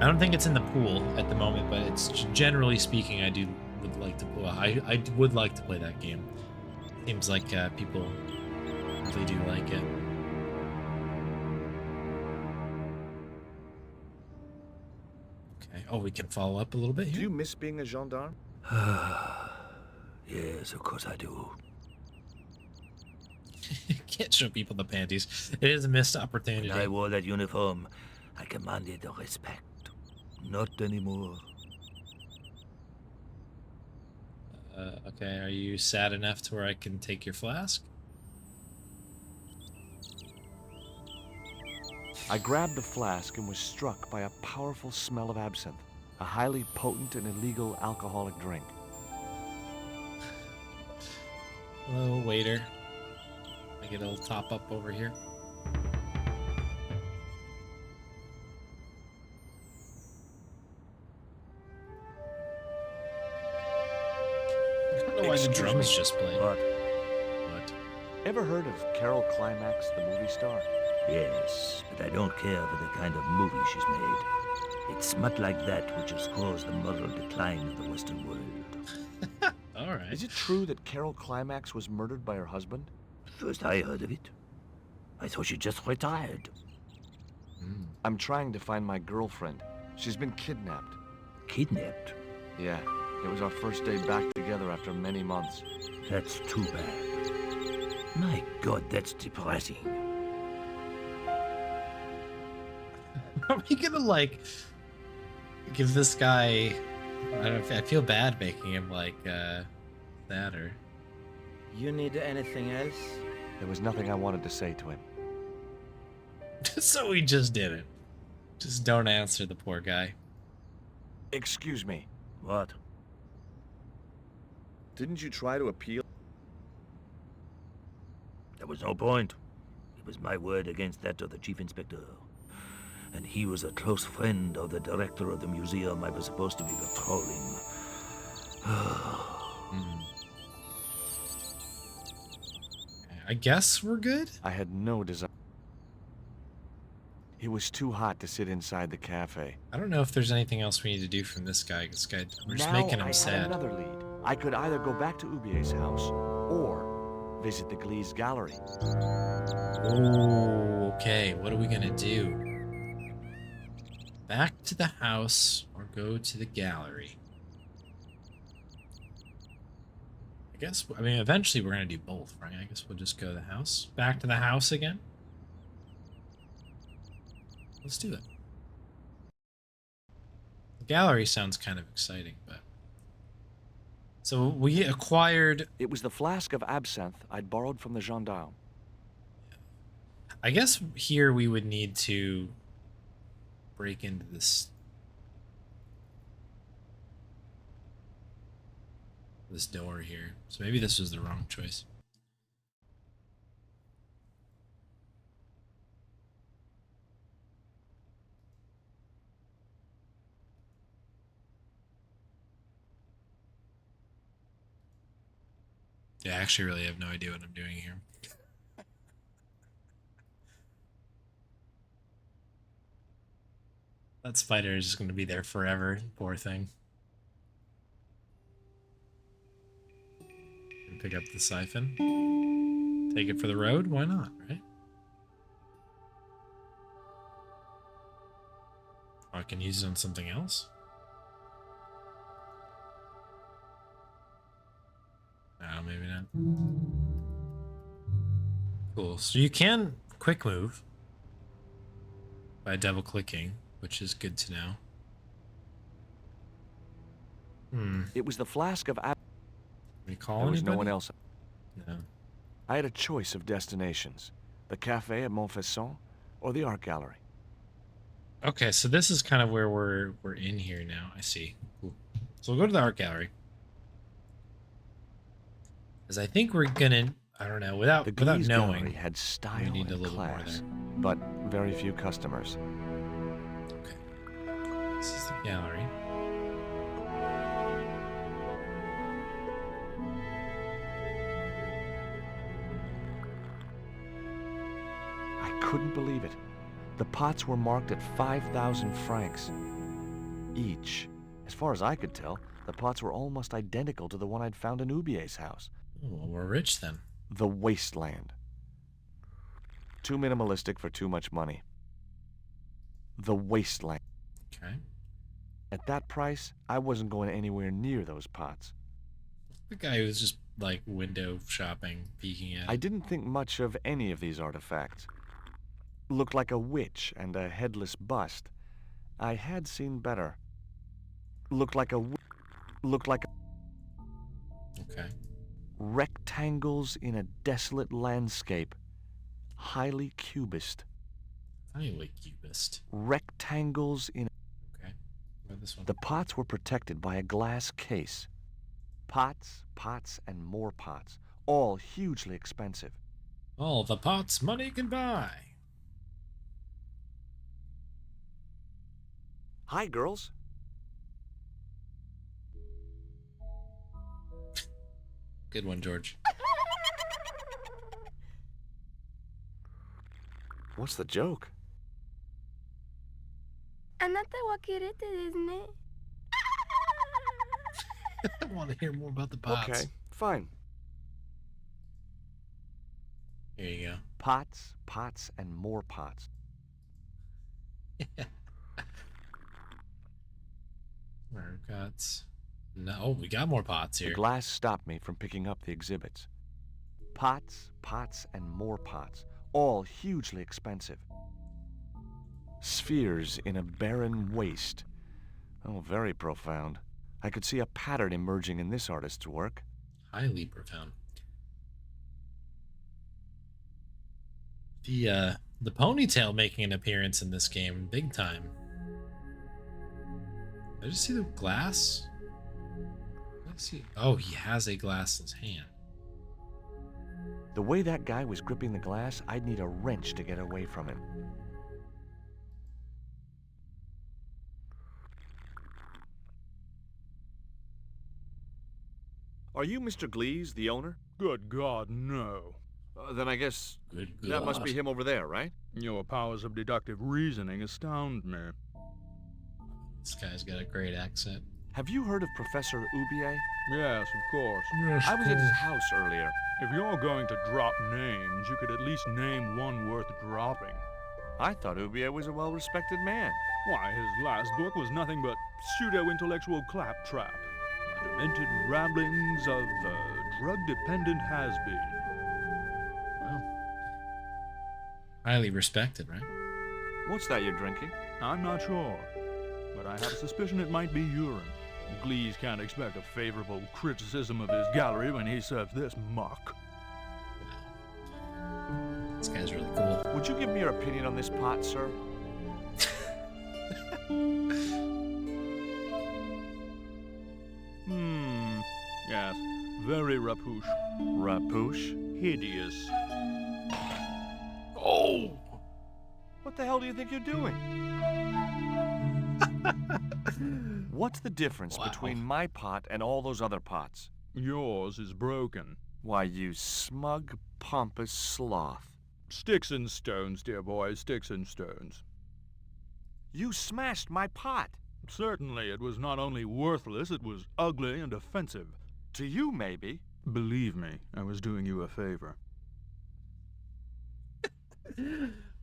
I don't think it's in the pool at the moment, but it's generally speaking, I would like to play that game. Seems like people really do like it. Okay. Oh, we can follow up a little bit Do here. you miss being a gendarme? Yes, of course I do. Can't show people the panties. It is a missed opportunity. When I wore that uniform, I commanded respect. Not anymore. Okay, are you sad enough to where I can take your flask? I grabbed the flask and was struck by a powerful smell of absinthe, a highly potent and illegal alcoholic drink. Hello, waiter. I get a little top up over here. I don't know why the Excuse drums me. just played. What? What? Ever heard of Carol Climax, the movie star? Yes, but I don't care for the kind of movie she's made. It's smut like that which has caused the moral decline of the Western world. All right. Is it true that Carol Climax was murdered by her husband? First I heard of it. I thought she just retired. I'm trying to find my girlfriend. She's been kidnapped. Kidnapped? Yeah, it was our first day back together after many months. That's too bad. My God, that's depressing. Are we gonna like give this guy? I don't. I feel bad making him like that or. You need anything else? There was nothing I wanted to say to him. So we just did it. Just don't answer the poor guy. Excuse me. What? Didn't you try to appeal? There was no point. It was my word against that of the chief inspector. And he was a close friend of the director of the museum I was supposed to be patrolling. I guess we're good. I had no desire. It was too hot to sit inside the cafe. I don't know if there's anything else we need to do from this guy. This guy, we're just Now making I him had sad. another lead. I could either go back to Ubier's house or visit the Glee's gallery. Oh, okay. What are we gonna do? Back to the house or go to the gallery? I guess. I mean, eventually we're gonna do both, right? I guess we'll just go to the house. Back to the house again. Let's do it. The gallery sounds kind of exciting, but. So we acquired. It was the flask of absinthe I'd borrowed from the gendarme. I guess here we would need to break into this door here. So maybe this was the wrong choice. Yeah, I actually really have no idea what I'm doing here. That spider is just going to be there forever. Poor thing. Pick up the siphon. Take it for the road. Why not, right? Oh, I can use it on something else. No, maybe not. Cool. So you can quick move by double clicking, which is good to know. It was the flask of. Recall There was no anybody? one else. No. I had a choice of destinations: the cafe at Montfaucon or the art gallery. Okay, so this is kind of where we're in here now. I see. Cool. So we'll go to the art gallery. Because I think we're gonna, I don't know, without The without Glees knowing. gallery had style we need a and little more class, there. but very few customers. Okay. This is the gallery. I couldn't believe it. The pots were marked at 5,000 francs each. As far as I could tell, the pots were almost identical to the one I'd found in Ubier's house. Oh, well, we're rich then. The Wasteland. Too minimalistic for too much money. The Wasteland. Okay. At that price, I wasn't going anywhere near those pots. The guy who's just like window shopping, peeking at. I didn't think much of any of these artifacts. Looked like a witch and a headless bust. I had seen better. Looked like a Okay. rectangles in a desolate landscape. Highly cubist. Highly cubist. Rectangles in... Okay. What about this one? The pots were protected by a glass case. Pots, pots, and more pots. All hugely expensive. All the pots money can buy. Hi, girls. Good one, George. What's the joke? あなたはキレてですね。 I want to hear more about the pots. Okay, fine. Here you go. Pots, pots, and more pots. We've got... No, we got more pots The here. glass stopped me from picking up the exhibits. Pots, pots, and more pots. All hugely expensive. Spheres in a barren waste. Oh, very profound. I could see a pattern emerging in this artist's work. Highly profound. The ponytail making an appearance in this game, big time. Did I just see the glass? Let's see. Oh, he has a glass in his hand. The way that guy was gripping the glass, I'd need a wrench to get away from him. Are you Mr. Glees, the owner? Good God, no. Then I guess Good that must be him over there, right? Your powers of deductive reasoning astound me. This guy's got a great accent. Have you heard of Professor Ubier? Yes, of course. I was at his house earlier. If you're going to drop names, you could at least name one worth dropping. I thought Ubier was a well-respected man. Why, his last book was nothing but pseudo-intellectual claptrap. The demented ramblings of a drug-dependent has-been. Wow. Highly respected, right? What's that you're drinking? I'm not sure, but I have a suspicion it might be urine. Glees can't expect a favorable criticism of his gallery when he serves this muck. Wow. This guy's really cool. Would you give me your opinion on this pot, sir? Yes, very rapuche. Rapouche? Hideous. Oh! What the hell do you think you're doing? What's the difference Wow. between my pot and all those other pots? Yours is broken. Why, you smug, pompous sloth. Sticks and stones, dear boy, sticks and stones. You smashed my pot. Certainly, it was not only worthless, it was ugly and offensive. To you, maybe. Believe me, I was doing you a favor.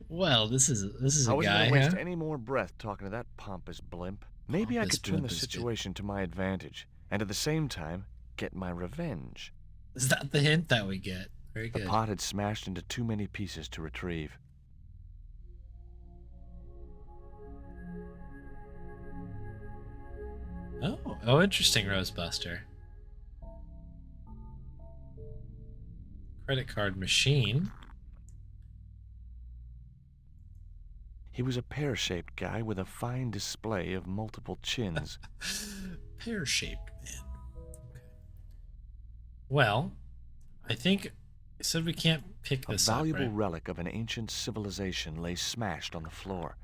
Well, this is I a wasn't guy, gonna waste huh? any more breath talking to that pompous blimp. Maybe I Pompous could turn the blimp is good. situation to my advantage, and at the same time, get my revenge. Is that the hint that we get? Very The good. pot had smashed into too many pieces to retrieve. Oh, interesting, Rosebuster. Credit card machine. He was a pear-shaped guy with a fine display of multiple chins. Pear-shaped man. Okay. Well, I think I said we can't pick A this up, valuable right? relic of an ancient civilization lay smashed on the floor.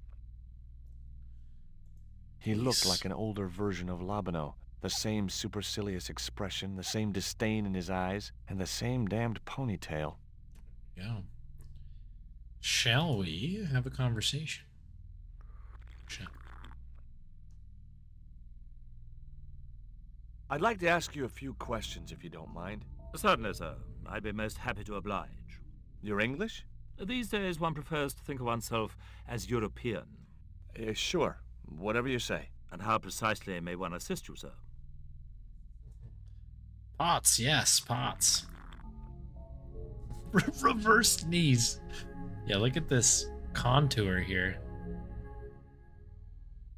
He looked Nice. like an older version of Labano. The same supercilious expression, the same disdain in his eyes, and the same damned ponytail. Yeah. Shall we have a conversation? I'd like to ask you a few questions, if you don't mind. Certainly, sir. I'd be most happy to oblige. You're English? These days one prefers to think of oneself as European. Sure. Whatever you say. And how precisely may one assist you, sir? Pots, yes, pots. Reversed knees. Yeah, look at this contour here.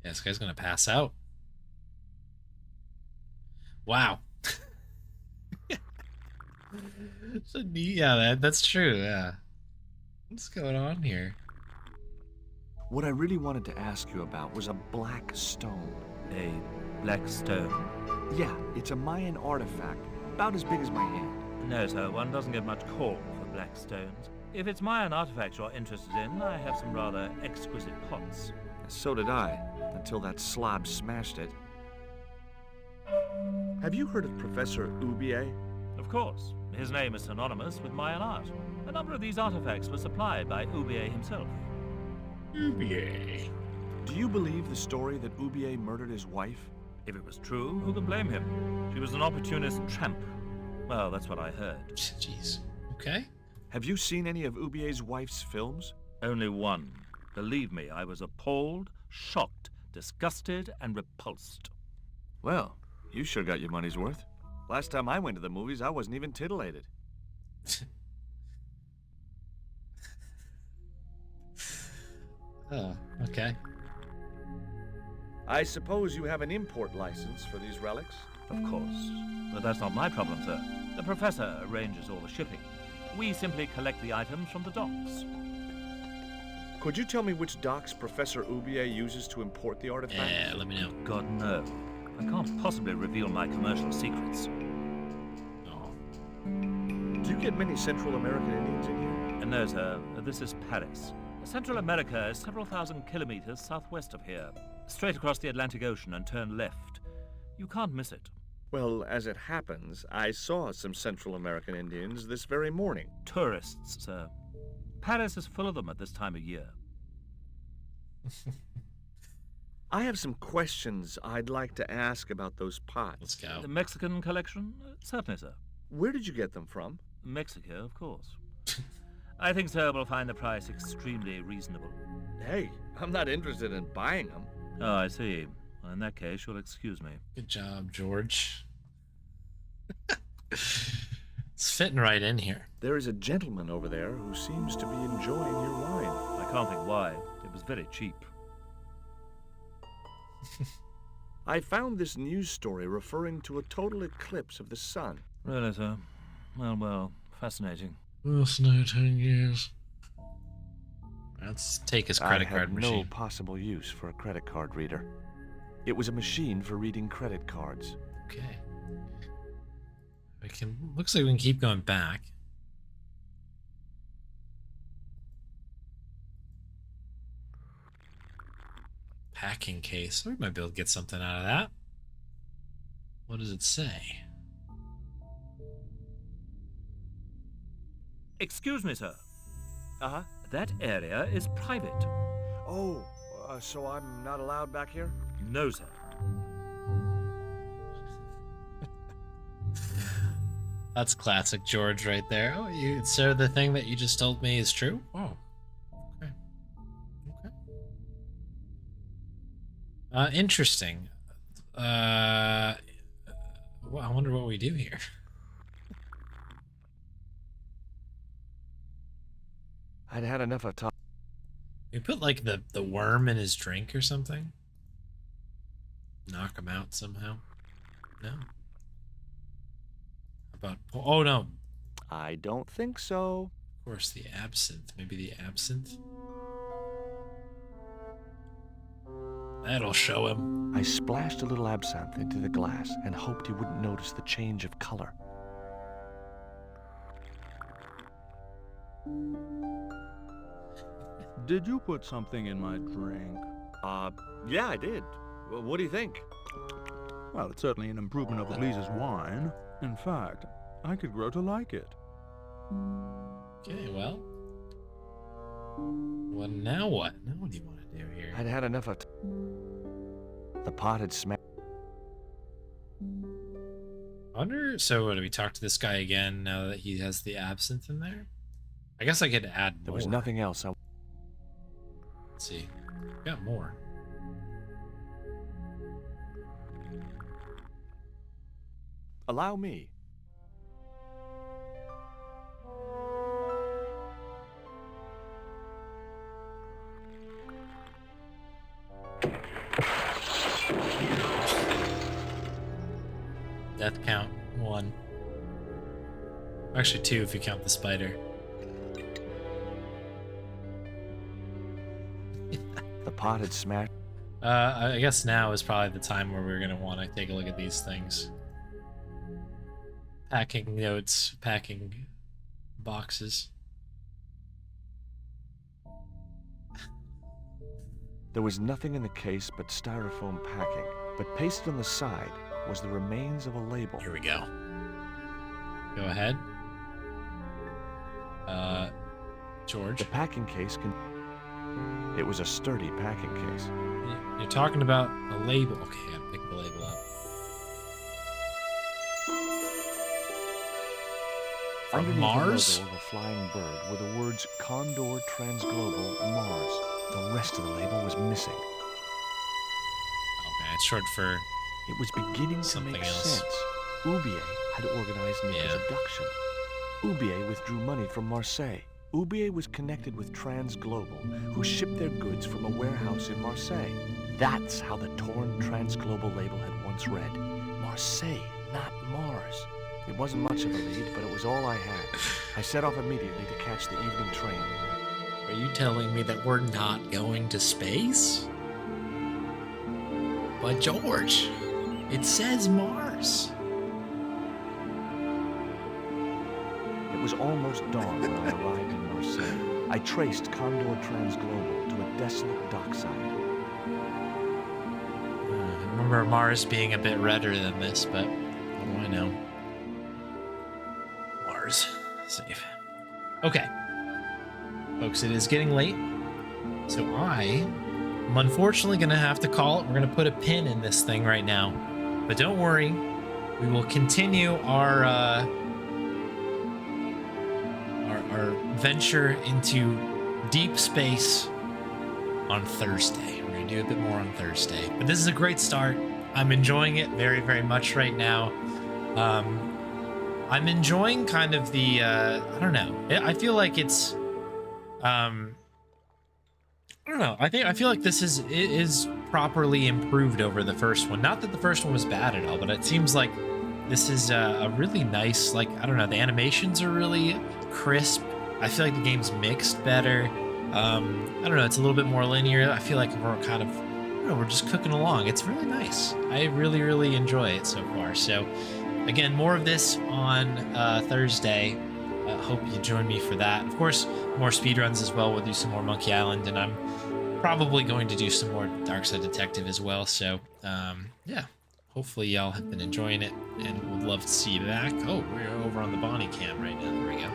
Yeah, this guy's gonna pass out. Wow. It's a knee, yeah, that's true, yeah. What's going on here? What I really wanted to ask you about was a black stone. A black stone? Yeah, it's a Mayan artifact, about as big as my hand. No, sir, one doesn't get much call for black stones. If it's Mayan artifacts you're interested in, I have some rather exquisite pots. So did I, until that slob smashed it. Have you heard of Professor Ubier? Of course. His name is synonymous with Mayan art. A number of these artifacts were supplied by Ubier himself. Ubier. Do you believe the story that Ubier murdered his wife? If it was true, who can blame him? She was an opportunist tramp. Well, that's what I heard. Jeez. Okay. Have you seen any of Ubier's wife's films? Only one. Believe me, I was appalled, shocked, disgusted, and repulsed. Well, you sure got your money's worth. Last time I went to the movies, I wasn't even titillated. Oh, okay. I suppose you have an import license for these relics? Of course. But that's not my problem, sir. The professor arranges all the shipping. We simply collect the items from the docks. Could you tell me which docks Professor Ubier uses to import the artifacts? Yeah, let me know. God, no. I can't possibly reveal my commercial secrets. Oh. Do you get many Central American Indians in here? No, sir. This is Paris. Central America is several thousand kilometers southwest of here. Straight across the Atlantic Ocean and turn left. You can't miss it. Well, as it happens, I saw some Central American Indians this very morning. Tourists, sir. Paris is full of them at this time of year. I have some questions I'd like to ask about those pots. Let's go. The Mexican collection? Certainly, sir. Where did you get them from? Mexico, of course. I think sir will find the price extremely reasonable. Hey, I'm not interested in buying them. Oh, I see. Well, in that case, you'll excuse me. Good job, George. It's fitting right in here. There is a gentleman over there who seems to be enjoying your wine. I can't think why. It was very cheap. I found this news story referring to a total eclipse of the sun. Really, sir? Well, fascinating. Fascinating, yes. Let's take his credit I card had machine. no possible use for a credit card reader. It was a machine for reading credit cards. Okay. We can. Looks like we can keep going back. Packing case. We might be able to get something out of that. What does it say? Excuse me, sir. Uh-huh. That area is private. Oh, So I'm not allowed back here? No, sir. That's classic George right there. Oh, so the thing that you just told me is true? Oh, okay. Okay. Interesting. Well, I wonder what we do here. I'd had enough of talk. We put like the worm in his drink or something? Knock him out somehow? No. About oh no. I don't think so. Of course, the absinthe. Maybe the absinthe? That'll show him. I splashed a little absinthe into the glass and hoped he wouldn't notice the change of color. Did you put something in my drink? Yeah, I did. Well, what do you think? Well, it's certainly an improvement over Gleese's wine. In fact, I could grow to like it. Okay, well. Well, now what? Now what do you want to do here? I'd had enough of the pot had smashed. So what, do we talk to this guy again now that he has the absinthe in there? I guess I could add more. There was nothing else. Let's see. Got more. Allow me. Death count 1. Actually 2 if you count the spider. The pot had smashed. I guess now is probably the time where we're gonna want to take a look at these things. Packing notes, packing boxes. There was nothing in the case but styrofoam packing, but pasted on the side was the remains of a label. Here we go. Go ahead. George. The packing case it was a sturdy packing case. You're talking about a label. Okay, I gotta pick the label up. From Underneath Mars? the logo of a flying bird were the words Condor Transglobal Mars. The rest of the label was missing. Okay, it's short for It was beginning to something make else. sense. Oubier had organized Nika's Yeah. abduction. Oubier withdrew money from Marseille. Oubier was connected with Transglobal, who shipped their goods from a warehouse in Marseille. That's how the torn Transglobal label had once read. Marseille, not Mars. It wasn't much of a lead, but it was all I had. I set off immediately to catch the evening train. Are you telling me that we're not going to space? But George, it says Mars. It was almost dawn when I arrived in Marseille. I traced Condor Transglobal to a desolate dockside. I remember Mars being a bit redder than this, but what do I know? Mars. Save. Okay. Folks, it is getting late, so I am unfortunately going to have to call it. We're going to put a pin in this thing right now. But don't worry, we will continue our venture into deep space on Thursday. We're going to do a bit more on Thursday. But this is a great start. I'm enjoying it very, very much right now. I'm enjoying kind of the, I don't know. I feel like it's, I don't know. I feel like this is properly improved over the first one. Not that the first one was bad at all, but it seems like this is a really nice, like, I don't know, the animations are really crisp. I feel like the game's mixed better. I don't know, it's a little bit more linear. I feel like we're kind of, I don't know, we're just cooking along. It's really nice. I really, really enjoy it so far. So, again, more of this on Thursday. Hope you join me for that. Of course, more speedruns as well. We'll do some more Monkey Island, and I'm probably going to do some more Darkside Detective as well. So, yeah, hopefully y'all have been enjoying it, and would love to see you back. Oh, we're over on the Bonnie cam right now. There we go.